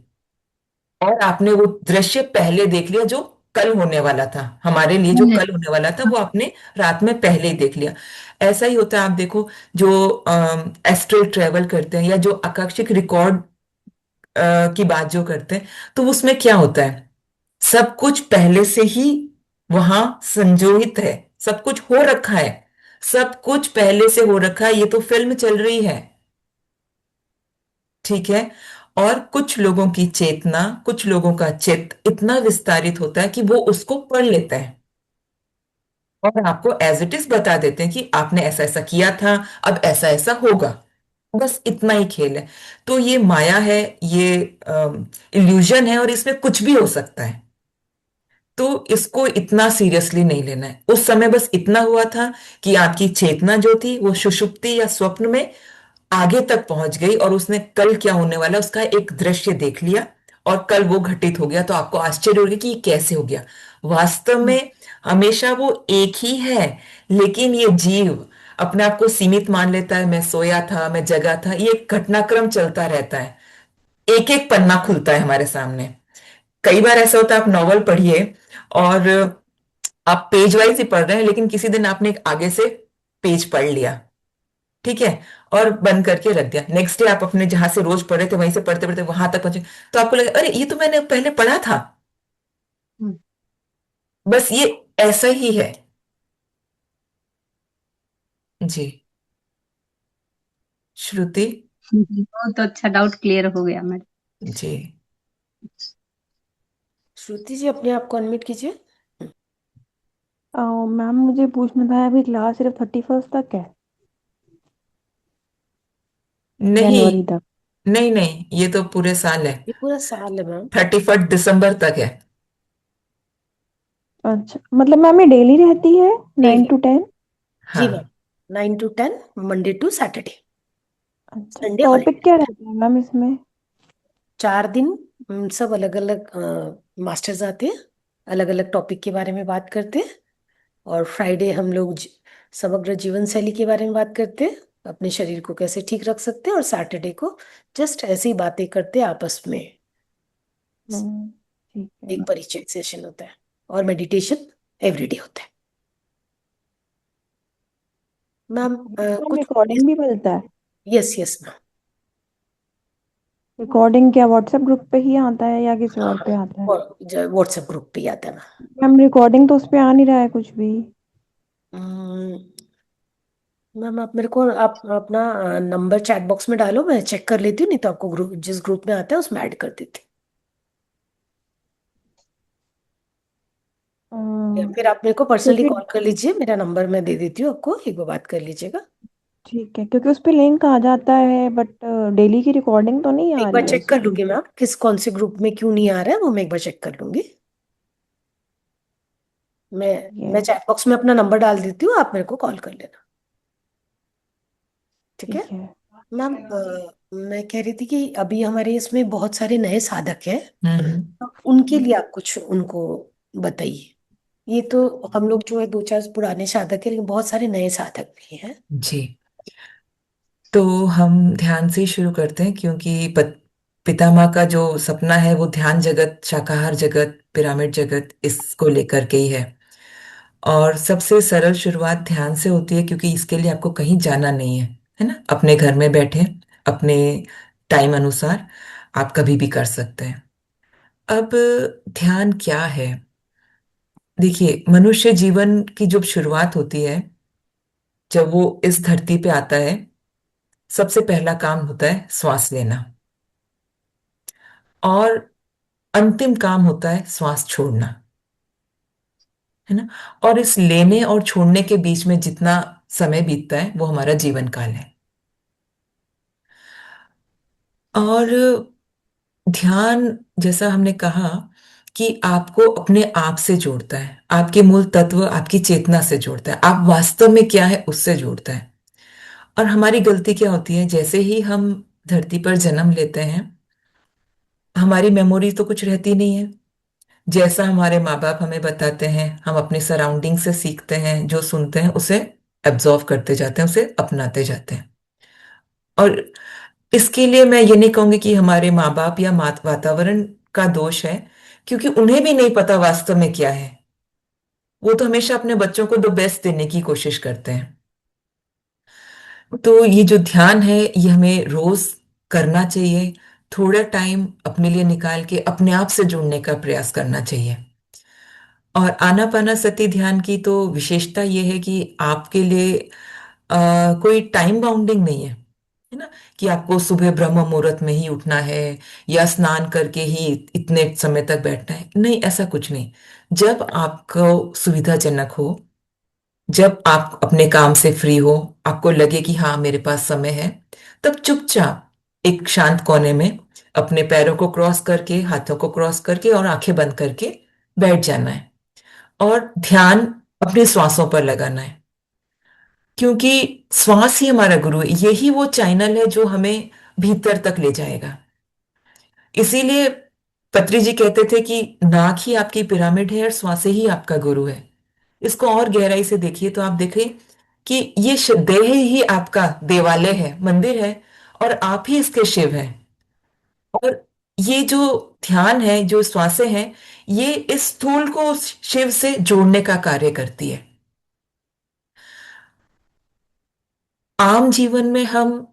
और आपने वो दृश्य पहले देख लिया जो कल होने वाला था। हमारे लिए जो कल होने वाला था वो आपने रात में पहले ही देख लिया। ऐसा ही होता है। आप देखो, जो एस्ट्रल ट्रेवल करते हैं या जो आकाशिक रिकॉर्ड की बात जो करते हैं, तो उसमें क्या होता है, सब कुछ पहले से ही वहां संजोहित है, सब कुछ हो रखा है, सब कुछ पहले से हो रखा है। ये तो फिल्म चल रही है, ठीक है? और कुछ लोगों की चेतना, कुछ लोगों का चित्त इतना विस्तारित होता है कि वो उसको पढ़ लेता है और आपको एज इट इज बता देते हैं कि आपने ऐसा ऐसा किया था, अब ऐसा ऐसा होगा। बस इतना ही खेल है। तो ये माया है, ये इल्यूजन है, और इसमें कुछ भी हो सकता है। तो इसको इतना सीरियसली नहीं लेना है। उस समय बस इतना हुआ था कि आपकी चेतना जो थी वो सुषुप्ति या स्वप्न में आगे तक पहुंच गई, और उसने कल क्या होने वाला है उसका एक दृश्य देख लिया, और कल वो घटित हो गया। तो आपको आश्चर्य हो गया कि ये कैसे हो गया। वास्तव में हमेशा वो एक ही है, लेकिन ये जीव अपने आप को सीमित मान लेता है। मैं सोया था, मैं जगा था, ये एक घटनाक्रम चलता रहता है। एक एक पन्ना खुलता है हमारे सामने। कई बार ऐसा होता है, आप नॉवल पढ़िए और आप पेज वाइज ही पढ़ रहे हैं, लेकिन किसी दिन आपने एक आगे से पेज पढ़ लिया, ठीक है, और बंद करके रख दिया। नेक्स्ट डे आप अपने जहां से रोज पढ़े थे वहीं से पढ़ते पढ़ते वहां तक पहुंचे, तो आपको लगा अरे ये तो मैंने पहले पढ़ा था। हम्म, बस ये ऐसा ही है। जी। श्रुति। बहुत अच्छा, डाउट क्लियर हो गया मैडम। जी। श्रुति जी अपने आप को अनम्यूट कीजिए। मैम मुझे पूछना था, अभी क्लास सिर्फ 31st तक है, नहीं, जनवरी तक? नहीं नहीं, ये तो पूरे साल है। ये पूरा साल है मैम। 31 दिसंबर तक है। अच्छा, मतलब मैम ये डेली रहती है, नाइन डेली। टू टेन जी हाँ। Ma'am, 9 to 10, Monday to Saturday, अच्छा, संडे टॉपिक हॉलीडे। क्या रहता है मैम इसमें? 4 दिन सब अलग अलग मास्टर्स आते हैं, अलग अलग टॉपिक के बारे में बात करते हैं। और फ्राइडे हम लोग समग्र जीवन शैली के बारे में बात करते हैं, अपने शरीर को कैसे ठीक रख सकते हैं। और सैटरडे को जस्ट ऐसी बातें करते हैं आपस में, ठीक है। एक परिचय सेशन होता है। और मेडिटेशन एवरीडे होता है मैम। मैम कुछ रिकॉर्डिंग भी मिलता है? Yes yes ma'am. रिकॉर्डिंग क्या व्हाट्सएप ग्रुप पे ही आता है या किसी हाँ और पे आता है? हाँ, व्हाट्सएप ग्रुप पे ही आता है मैम। मैम रिकॉर्डिंग तो उस पे आ नहीं रहा है कुछ भी। हम्म, मैम आप मेरे को आप अपना नंबर चैट बॉक्स में डालो, मैं चेक कर लेती हूँ, नहीं तो आपको ग्रुप जिस ग्रुप में आता है उसमें ऐड कर देती हूँ। या अम, फिर आप मेरे को पर्सनली क्योंकि कॉल कर लीजिए, मेरा नंबर मैं दे देती हूँ आपको, एक बार बात कर लीजिएगा। ठीक है, क्योंकि उस पे लिंक आ जाता है बट डेली की रिकॉर्डिंग तो नहीं आ एक रही बार है चेक कर उसमें। लूंगी मैम, किस कौन से ग्रुप में क्यों नहीं आ रहा है वो मैं एक बार चेक कर लूंगी। मैं ये मैं चैट बॉक्स में अपना नंबर डाल देती हूँ, आप मेरे को कॉल कर लेना। ठीक है ठीक है। मैम। मैं कह रही थी कि अभी हमारे इसमें बहुत सारे नए साधक हैं, हम्म। तो उनके लिए आप कुछ उनको बताइए। ये तो हम लोग जो है 2-4 पुराने साधक हैं, लेकिन बहुत सारे नए साधक भी हैं। जी। तो हम ध्यान से ही शुरू करते हैं, क्योंकि पितामह का जो सपना है वो ध्यान जगत, शाकाहार जगत, पिरामिड जगत, इसको लेकर के ही है। और सबसे सरल शुरुआत ध्यान से होती है, क्योंकि इसके लिए आपको कहीं जाना नहीं है ना। अपने घर में बैठे, अपने टाइम अनुसार आप कभी भी कर सकते हैं। अब ध्यान क्या है? देखिए, मनुष्य जीवन की जब शुरुआत होती है, जब वो इस धरती पे आता है, सबसे पहला काम होता है श्वास लेना, और अंतिम काम होता है श्वास छोड़ना, है ना। और इस लेने और छोड़ने के बीच में जितना समय बीतता है वो हमारा जीवन काल है। और ध्यान, जैसा हमने कहा, कि आपको अपने आप से जोड़ता है, आपके मूल तत्व, आपकी चेतना से जोड़ता है, आप वास्तव में क्या है उससे जोड़ता है। और हमारी गलती क्या होती है, जैसे ही हम धरती पर जन्म लेते हैं, हमारी मेमोरी तो कुछ रहती नहीं है। जैसा हमारे माँ बाप हमें बताते हैं, हम अपने सराउंडिंग से सीखते हैं, जो सुनते हैं उसे एब्जॉर्व करते जाते हैं, उसे अपनाते जाते हैं। और इसके लिए मैं ये नहीं कहूंगी कि हमारे माँ बाप या वातावरण का दोष है, क्योंकि उन्हें भी नहीं पता वास्तव में क्या है। वो तो हमेशा अपने बच्चों को द बेस्ट देने की कोशिश करते हैं। तो ये जो ध्यान है ये हमें रोज करना चाहिए। थोड़ा टाइम अपने लिए निकाल के अपने आप से जुड़ने का प्रयास करना चाहिए। और आनापानासति ध्यान की तो विशेषता ये है कि आपके लिए कोई टाइम बाउंडिंग नहीं है, है ना, कि आपको सुबह ब्रह्म मुहूर्त में ही उठना है या स्नान करके ही इतने समय तक बैठना है। नहीं, ऐसा कुछ नहीं। जब आपको सुविधाजनक हो, जब आप अपने काम से फ्री हो, आपको लगे कि हाँ मेरे पास समय है, तब चुपचाप एक शांत कोने में अपने पैरों को क्रॉस करके, हाथों को क्रॉस करके और आंखें बंद करके बैठ जाना है और ध्यान अपनी श्वासों पर लगाना है। क्योंकि श्वास ही हमारा गुरु है, यही वो चैनल है जो हमें भीतर तक ले जाएगा। इसीलिए पत्री जी कहते थे कि नाक ही आपकी पिरामिड है और श्वास ही आपका गुरु है। इसको और गहराई से देखिए तो आप देखिए कि ये देह ही आपका देवालय है, मंदिर है, और आप ही इसके शिव हैं। और ये जो ध्यान है, जो श्वासें हैं, ये इस स्थूल को शिव से जोड़ने का कार्य करती है। आम जीवन में हम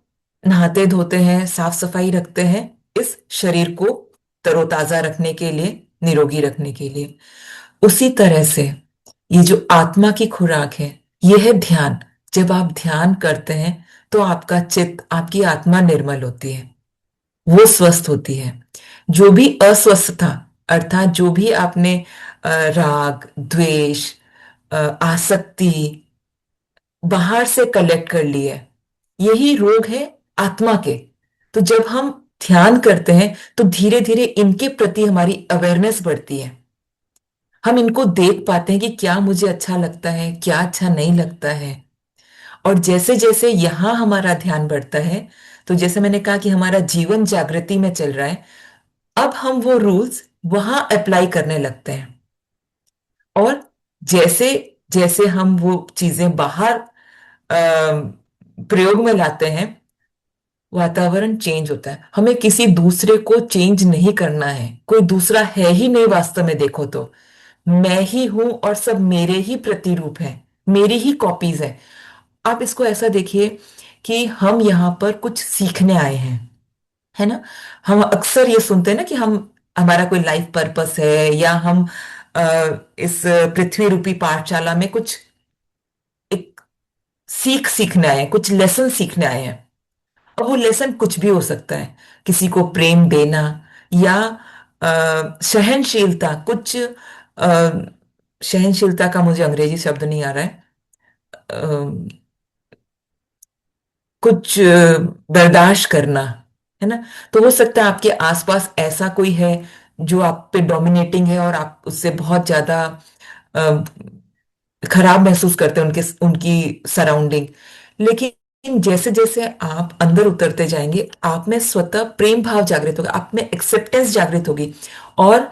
नहाते धोते हैं, साफ सफाई रखते हैं इस शरीर को तरोताजा रखने के लिए, निरोगी रखने के लिए। उसी तरह से ये जो आत्मा की खुराक है, ये है ध्यान। जब आप ध्यान करते हैं तो आपका चित्त, आपकी आत्मा निर्मल होती है, वो स्वस्थ होती है। जो भी अस्वस्थता, अर्थात जो भी आपने राग, द्वेष, आसक्ति बाहर से कलेक्ट कर ली है, यही रोग है आत्मा के। तो जब हम ध्यान करते हैं तो धीरे धीरे इनके प्रति हमारी अवेयरनेस बढ़ती है। हम इनको देख पाते हैं कि क्या मुझे अच्छा लगता है, क्या अच्छा नहीं लगता है। और जैसे जैसे यहां हमारा ध्यान बढ़ता है, तो जैसे मैंने कहा कि हमारा जीवन जागृति में चल रहा है, अब हम वो रूल्स वहां अप्लाई करने लगते हैं। और जैसे जैसे हम वो चीजें बाहर प्रयोग में लाते हैं, वातावरण चेंज होता है। हमें किसी दूसरे को चेंज नहीं करना है, कोई दूसरा है ही नहीं वास्तव में। देखो तो मैं ही हूं और सब मेरे ही प्रतिरूप हैं, मेरी ही कॉपीज हैं। आप इसको ऐसा देखिए कि हम यहाँ पर कुछ सीखने आए हैं, है ना। हम अक्सर ये सुनते हैं ना कि हम, हमारा कोई लाइफ पर्पस है, या हम इस पृथ्वी रूपी पाठशाला में कुछ एक सीखने आए हैं, कुछ लेसन सीखने आए हैं। अब वो लेसन कुछ भी हो सकता है, किसी को प्रेम देना, या सहनशीलता, कुछ सहनशीलता का मुझे अंग्रेजी शब्द नहीं आ रहा है, कुछ बर्दाश्त करना, है ना। तो हो सकता है आपके आसपास ऐसा कोई है जो आप पे डोमिनेटिंग है और आप उससे बहुत ज्यादा अ, खराब महसूस करते हैं, उनके उनकी सराउंडिंग। लेकिन जैसे जैसे आप अंदर उतरते जाएंगे, आप में स्वतः प्रेम भाव जागृत होगा, आप में एक्सेप्टेंस जागृत होगी। और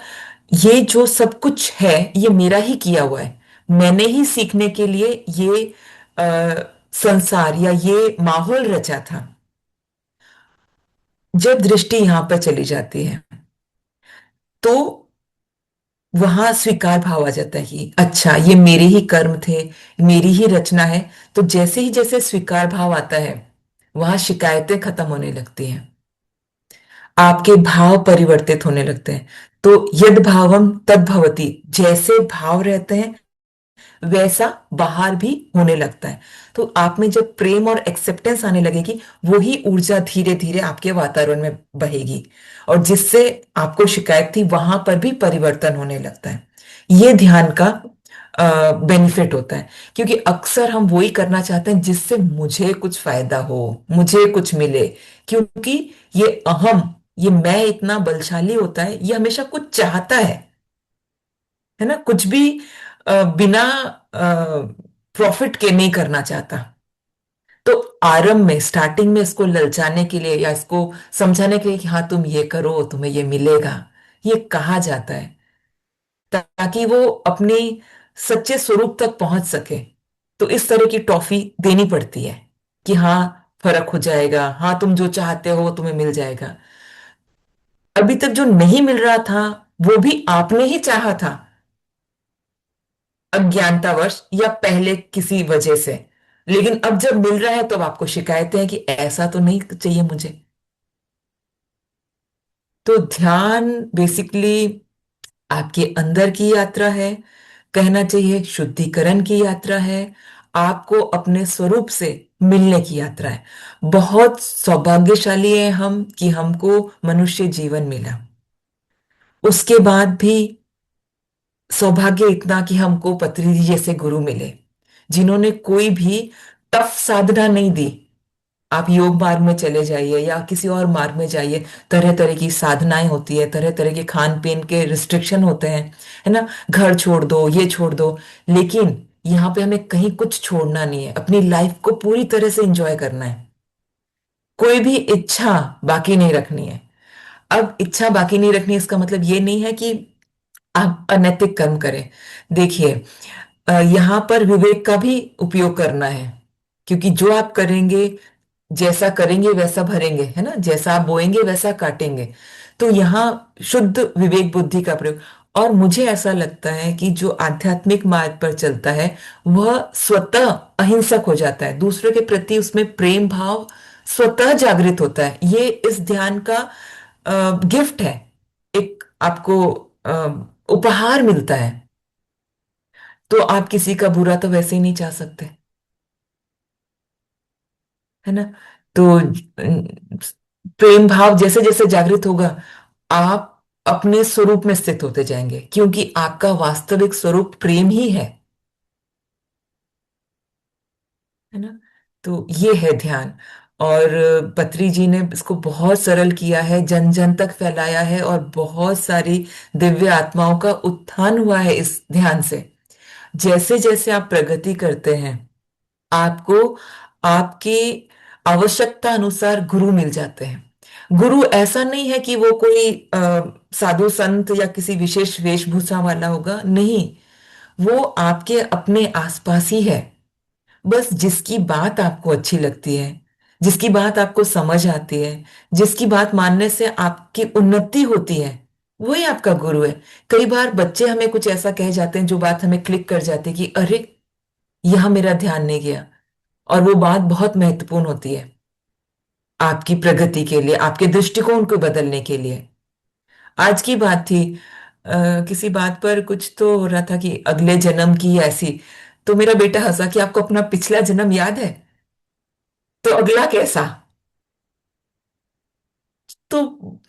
ये जो सब कुछ है, ये मेरा ही किया हुआ है, मैंने ही सीखने के लिए ये संसार या ये माहौल रचा था। जब दृष्टि यहां पर चली जाती है तो वहां स्वीकार भाव आ जाता है कि अच्छा ये मेरे ही कर्म थे, मेरी ही रचना है। तो जैसे ही जैसे स्वीकार भाव आता है, वहां शिकायतें खत्म होने लगती हैं, आपके भाव परिवर्तित होने लगते हैं। तो यद भावम तद भवति, जैसे भाव रहते हैं वैसा बाहर भी होने लगता है। तो आप में जब प्रेम और एक्सेप्टेंस आने लगेगी, वही ऊर्जा धीरे धीरे आपके वातावरण में बहेगी, और जिससे आपको शिकायत थी वहां पर भी परिवर्तन होने लगता है। ये ध्यान का बेनिफिट होता है। क्योंकि अक्सर हम वही करना चाहते हैं जिससे मुझे कुछ फायदा हो, मुझे कुछ मिले। क्योंकि ये अहम, ये मैं इतना बलशाली होता है, ये हमेशा कुछ चाहता है ना, कुछ भी बिना प्रॉफिट के नहीं करना चाहता। तो आरंभ में, स्टार्टिंग में इसको ललचाने के लिए या इसको समझाने के लिए कि हाँ तुम ये करो तुम्हें ये मिलेगा, ये कहा जाता है ताकि वो अपनी सच्चे स्वरूप तक पहुंच सके। तो इस तरह की टॉफी देनी पड़ती है कि हाँ फर्क हो जाएगा, हाँ तुम जो चाहते हो वो तुम्हें मिल जाएगा। अभी तक जो नहीं मिल रहा था वो भी आपने ही चाहा था, अज्ञानतावश या पहले किसी वजह से। लेकिन अब जब मिल रहा है तो अब आपको शिकायतें हैं कि ऐसा तो नहीं चाहिए मुझे। तो ध्यान बेसिकली आपके अंदर की यात्रा है, कहना चाहिए शुद्धिकरण की यात्रा है। आपको अपने स्वरूप से मिलने की यात्रा है। बहुत सौभाग्यशाली है हम कि हमको मनुष्य जीवन मिला। उसके बाद भी सौभाग्य इतना कि हमको पत्री जी जैसे गुरु मिले, जिन्होंने कोई भी टफ साधना नहीं दी। आप योग मार्ग में चले जाइए या किसी और मार्ग में जाइए, तरह तरह की साधनाएं होती है, तरह तरह के खान पीन के रिस्ट्रिक्शन होते हैं, है ना, घर छोड़ दो, ये छोड़ दो। लेकिन यहाँ पे हमें कहीं कुछ छोड़ना नहीं है, अपनी लाइफ को पूरी तरह से एंजॉय करना है। कोई भी इच्छा बाकी नहीं रखनी है। अब इच्छा बाकी नहीं रखनी, इसका मतलब ये नहीं है कि आप अनैतिक कर्म करें। देखिए, यहाँ पर विवेक का भी उपयोग करना है, क्योंकि जो आप करेंगे, जैसा करेंगे वैसा भरेंगे, है ना, जैसा आप बोएंगे वैसा काटेंगे। तो यहाँ शुद्ध विवेक बुद्धि का प्रयोग। और मुझे ऐसा लगता है कि जो आध्यात्मिक मार्ग पर चलता है वह स्वतः अहिंसक हो जाता है, दूसरों के प्रति उसमें प्रेम भाव स्वतः जागृत होता है। ये इस ध्यान का गिफ्ट है, एक आपको उपहार मिलता है। तो आप किसी का बुरा तो वैसे ही नहीं चाह सकते, है ना। तो प्रेम भाव जैसे जैसे जागृत होगा, आप अपने स्वरूप में स्थित होते जाएंगे, क्योंकि आपका वास्तविक स्वरूप प्रेम ही है ना। तो ये है ध्यान। और पत्री जी ने इसको बहुत सरल किया है, जन जन तक फैलाया है, और बहुत सारी दिव्य आत्माओं का उत्थान हुआ है इस ध्यान से। जैसे जैसे आप प्रगति करते हैं, आपको आपकी आवश्यकता अनुसार गुरु मिल जाते हैं। गुरु ऐसा नहीं है कि वो कोई साधु संत या किसी विशेष वेशभूषा वाला होगा, नहीं। वो आपके अपने आसपास ही है। बस जिसकी बात आपको अच्छी लगती है, जिसकी बात आपको समझ आती है, जिसकी बात मानने से आपकी उन्नति होती है, वही आपका गुरु है। कई बार बच्चे हमें कुछ ऐसा कह जाते हैं जो बात हमें क्लिक कर जाती है कि अरे, यहां मेरा ध्यान नहीं गया। और वो बात बहुत महत्वपूर्ण होती है आपकी प्रगति के लिए, आपके दृष्टिकोण को बदलने के लिए। आज की बात थी, किसी बात पर कुछ तो हो रहा था कि अगले जन्म की ऐसी, तो मेरा बेटा हंसा कि आपको अपना पिछला जन्म याद है, तो अगला कैसा। तो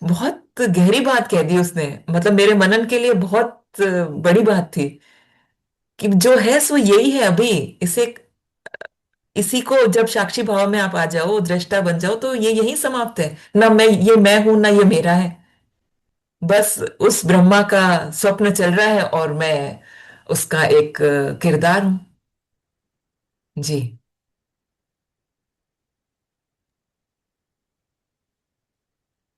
बहुत गहरी बात कह दी उसने, मतलब मेरे मनन के लिए बहुत बड़ी बात थी कि जो है सो यही है अभी। इसे, इसी को जब साक्षी भाव में आप आ जाओ, दृष्टा बन जाओ, तो ये यही समाप्त है ना। मैं हूं ना ये मेरा है। बस उस ब्रह्मा का स्वप्न चल रहा है और मैं उसका एक किरदार हूं। जी।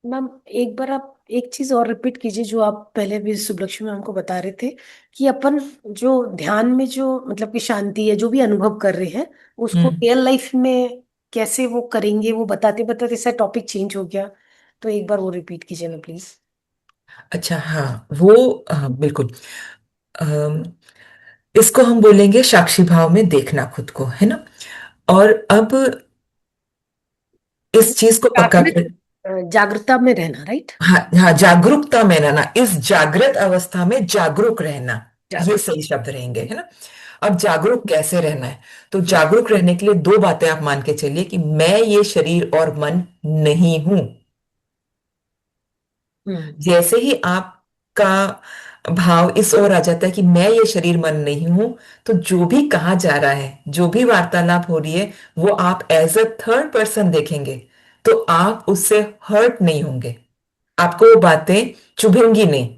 मैम, एक बार आप एक चीज और रिपीट कीजिए जो आप पहले भी सुबलक्ष्मी मैम को बता रहे थे, कि अपन जो ध्यान में जो मतलब कि शांति है जो भी अनुभव कर रहे हैं, उसको हम्म। रियल लाइफ में कैसे वो करेंगे, वो बताते बताते ऐसा टॉपिक चेंज हो गया। तो एक बार वो रिपीट कीजिए ना प्लीज। अच्छा, हाँ, वो बिल्कुल। अम, इसको हम बोलेंगे साक्षी भाव में देखना खुद को, है ना। और अब इस चीज को पक्का जागृत कर, जागृतता में रहना, राइट? हाँ हाँ, जागरूकता में रहना, इस जागृत अवस्था में जागरूक रहना, ये जागृत। सही शब्द रहेंगे, है ना। अब जागरूक कैसे रहना है? तो जागरूक रहने के लिए दो बातें आप मान के चलिए कि मैं ये शरीर और मन नहीं हूं। हम्म। जैसे ही आपका भाव इस ओर आ जाता है कि मैं ये शरीर मन नहीं हूं, तो जो भी कहा जा रहा है, जो भी वार्तालाप हो रही है, वो आप एज अ थर्ड पर्सन देखेंगे, तो आप उससे हर्ट नहीं होंगे, आपको वो बातें चुभेंगी नहीं।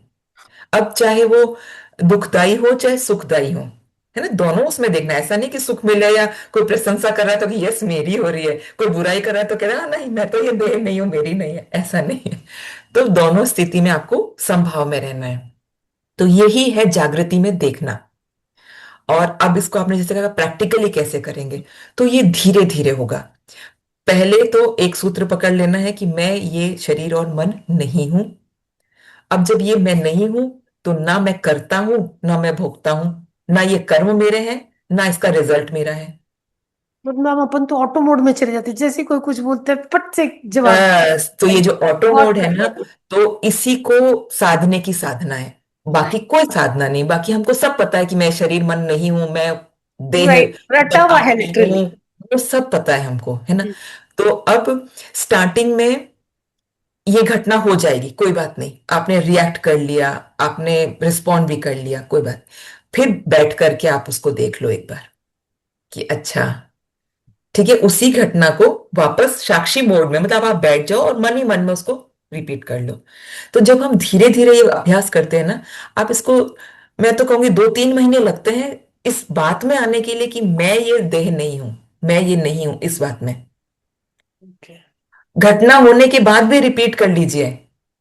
अब चाहे वो दुखदाई हो चाहे सुखदाई हो, है ना, दोनों उसमें देखना है। ऐसा नहीं कि सुख मिले या कोई प्रशंसा कर रहा है तो कि यस मेरी हो रही है, कोई बुराई कर रहा है तो कह रहा है, "हाँ, नहीं मैं तो ये देह नहीं हूं, मेरी नहीं है", ऐसा नहीं है। तो दोनों स्थिति में आपको संभाव में रहना है। तो यही है जागृति में देखना। और अब इसको आपने जैसे कहा प्रैक्टिकली कैसे करेंगे, तो ये धीरे धीरे होगा। पहले तो एक सूत्र पकड़ लेना है कि मैं ये शरीर और मन नहीं हूं। अब जब ये मैं नहीं हूं, तो ना मैं करता हूं ना मैं भोगता हूं, ना ये कर्म मेरे हैं ना इसका रिजल्ट मेरा है। बट मैम, अपन तो ऑटो मोड में चले जाते हैं, जैसे कोई कुछ बोलते हैं पट से जवाब। बस, तो ये जो ऑटो मोड है ना, ऑटो। तो इसी को साधने की साधना है, बाकी कोई साधना नहीं। बाकी हमको सब पता है कि मैं शरीर मन नहीं हूं, मैं देह राइट, रटा हुआ है आत्मा हूँ, लिटरली। वो सब पता है हमको, है ना। हम्म, तो अब स्टार्टिंग में ये घटना हो जाएगी, कोई बात नहीं, आपने रिएक्ट कर लिया, आपने रिस्पॉन्ड भी कर लिया, कोई बात। फिर बैठ करके आप उसको देख लो एक बार कि अच्छा, ठीक है, उसी घटना को वापस साक्षी मोड में, मतलब आप बैठ जाओ और मन ही मन में उसको रिपीट कर लो। तो जब हम धीरे धीरे ये अभ्यास करते हैं ना, आप इसको, मैं तो कहूंगी 2-3 महीने लगते हैं इस बात में आने के लिए कि मैं ये देह नहीं हूं, मैं ये नहीं हूं इस बात में। okay. घटना होने के बाद भी रिपीट कर लीजिए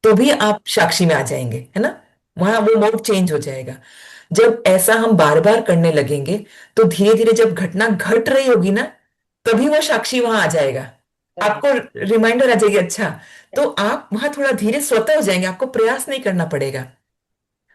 तो भी आप साक्षी में आ जाएंगे, है ना। वहां वो मोड चेंज हो जाएगा। जब ऐसा हम बार बार करने लगेंगे तो धीरे धीरे जब घटना घट रही होगी ना, तभी वो साक्षी वहां आ जाएगा, Right. आपको रिमाइंडर आ जाएगी। अच्छा, तो आप वहां थोड़ा धीरे स्वतः हो जाएंगे, आपको प्रयास नहीं करना पड़ेगा,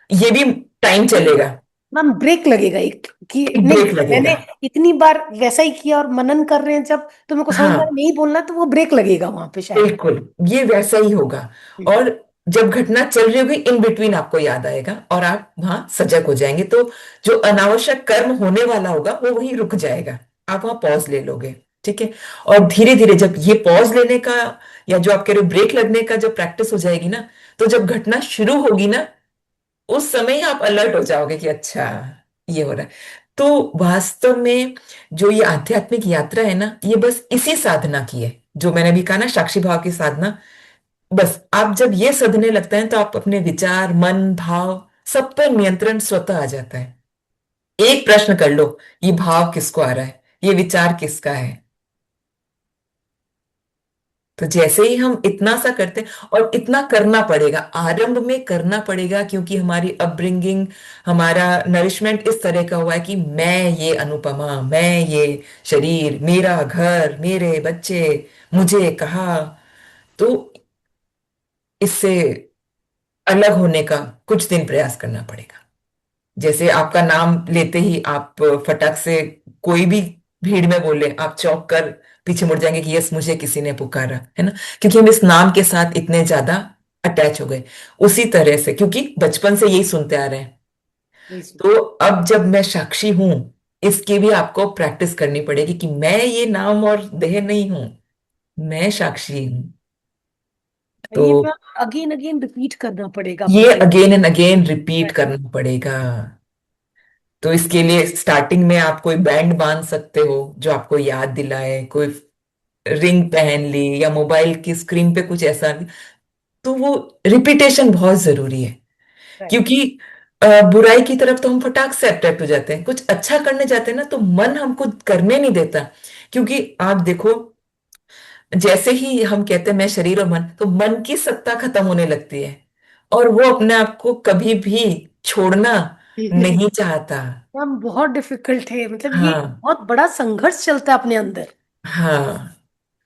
ये भी टाइम चलेगा। मैम ब्रेक लगेगा एक कि एक नहीं, ब्रेक लगेगा। मैंने इतनी बार वैसा ही किया और मनन कर रहे हैं जब, तो मेरे को समझ में आ रहा है हाँ, नहीं बोलना, तो वो ब्रेक लगेगा वहां पे शायद। बिल्कुल, ये वैसा ही होगा। हम्म, और जब घटना चल रही होगी, इन बिटवीन आपको याद आएगा और आप वहां सजग हो जाएंगे, तो जो अनावश्यक कर्म होने वाला होगा वो वहीं रुक जाएगा, आप वहां पॉज ले लोगे। ठीक है। और धीरे धीरे जब ये पॉज लेने का, या जो आप कह रहे हो ब्रेक लगने का, जब प्रैक्टिस हो जाएगी ना, तो जब घटना शुरू होगी ना, उस समय ही आप अलर्ट हो जाओगे कि अच्छा, ये हो रहा है। तो वास्तव में जो ये आध्यात्मिक यात्रा है ना, ये बस इसी साधना की है, जो मैंने अभी कहा ना, साक्षी भाव की साधना। बस आप जब ये सधने लगते हैं तो आप अपने विचार, मन, भाव, सब पर नियंत्रण स्वतः आ जाता है। एक प्रश्न कर लो, ये भाव किसको आ रहा है, ये विचार किसका है। तो जैसे ही हम इतना सा करते हैं, और इतना करना पड़ेगा, आरंभ में करना पड़ेगा, क्योंकि हमारी अपब्रिंगिंग, हमारा नरिशमेंट इस तरह का हुआ है कि मैं ये अनुपमा, मैं ये शरीर, मेरा घर, मेरे बच्चे, मुझे कहा। तो इससे अलग होने का कुछ दिन प्रयास करना पड़ेगा। जैसे आपका नाम लेते ही आप फटाक से कोई भी भीड़ में बोले, आप चौंक कर पीछे मुड़ जाएंगे कि यस, मुझे किसी ने पुकारा, है ना। क्योंकि हम इस नाम के साथ इतने ज्यादा अटैच हो गए। उसी तरह से, क्योंकि बचपन से यही सुनते आ रहे हैं, जी। तो अब जब मैं साक्षी हूं, इसकी भी आपको प्रैक्टिस करनी पड़ेगी कि मैं ये नाम और देह नहीं हूं, मैं साक्षी हूं। तो ये मैं अगेन अगेन रिपीट करना पड़ेगा अपने ये को। अगेन एंड अगेन रिपीट करना पड़ेगा। तो इसके लिए स्टार्टिंग में आप कोई बैंड बांध सकते हो जो आपको याद दिलाए, कोई रिंग पहन ली, या मोबाइल की स्क्रीन पे कुछ ऐसा। तो वो रिपीटेशन बहुत जरूरी है, राइट। क्योंकि बुराई की तरफ तो हम फटाक से अट्रैक्ट हो जाते हैं, कुछ अच्छा करने जाते हैं ना तो मन हमको करने नहीं देता। क्योंकि आप देखो, जैसे ही हम कहते हैं मैं शरीर और मन, तो मन की सत्ता खत्म होने लगती है, और वो अपने आप को कभी भी छोड़ना नहीं चाहता। मैम बहुत डिफिकल्ट है, मतलब ये हाँ, बहुत बड़ा संघर्ष चलता है अपने अंदर, हाँ,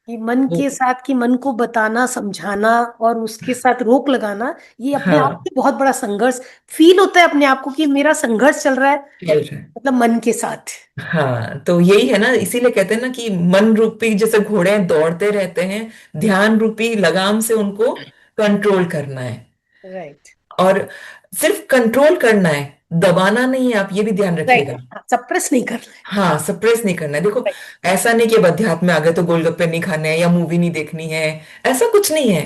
कि मन वो- के साथ, कि मन को बताना, समझाना और उसके साथ रोक लगाना, ये अपने आप हाँ, में बहुत बड़ा संघर्ष फील होता है अपने आप को, कि मेरा संघर्ष चल रहा है, चल रहा है। मतलब मन के साथ। हाँ, तो यही है ना, इसीलिए कहते हैं ना कि मन रूपी जैसे घोड़े दौड़ते रहते हैं, ध्यान रूपी लगाम से उनको कंट्रोल करना है। राइट। और सिर्फ कंट्रोल करना है, दबाना नहीं है, आप ये भी ध्यान रखिएगा। राइट, सप्रेस नहीं करना है। हाँ, सप्रेस नहीं करना है। देखो, राइट। ऐसा नहीं कि अब अध्यात्म में आ गए तो गोलगप्पे नहीं खाने हैं या मूवी नहीं देखनी है, ऐसा कुछ नहीं है।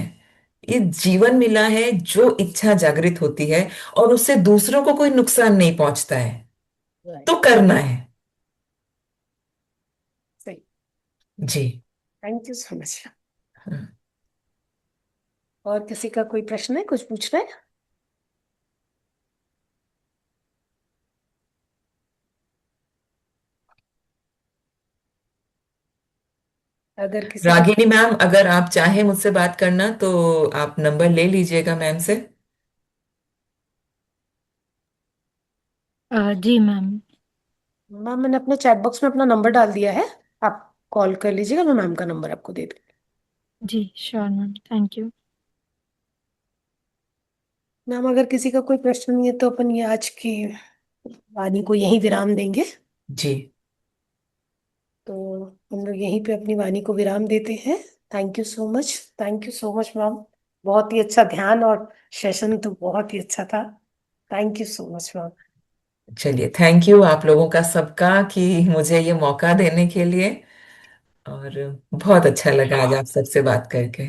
ये जीवन मिला है, जो इच्छा जागृत होती है और उससे दूसरों को कोई नुकसान नहीं पहुंचता है, राइट। तो करना है। सही। जी। Thank you so much. हाँ। और किसी का कोई प्रश्न है, कुछ पूछना है? अगर किसी का, रागिनी मैम, अगर आप चाहें मुझसे बात करना तो आप नंबर ले लीजिएगा मैम से। जी मैम। मैम मैंने अपने चैट बॉक्स में अपना नंबर डाल दिया है, आप कॉल कर लीजिएगा, मैं मैम का नंबर आपको दे दूँ। जी sure ma'am, thank you. Ma'am अगर किसी का कोई प्रश्न नहीं है तो अपन ये आज की वाणी को यहीं विराम देंगे। जी। तो हम लोग यहीं पे अपनी वाणी को विराम देते हैं। Thank you so much, thank you so much ma'am. बहुत ही अच्छा ध्यान और सेशन तो बहुत ही अच्छा था। Thank you so much ma'am. चलिए, थैंक यू आप लोगों का सबका कि मुझे ये मौका देने के लिए। और बहुत अच्छा लगा आज आप सबसे बात करके।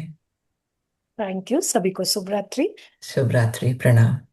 थैंक यू, सभी को शुभ रात्रि। शुभ रात्रि, प्रणाम।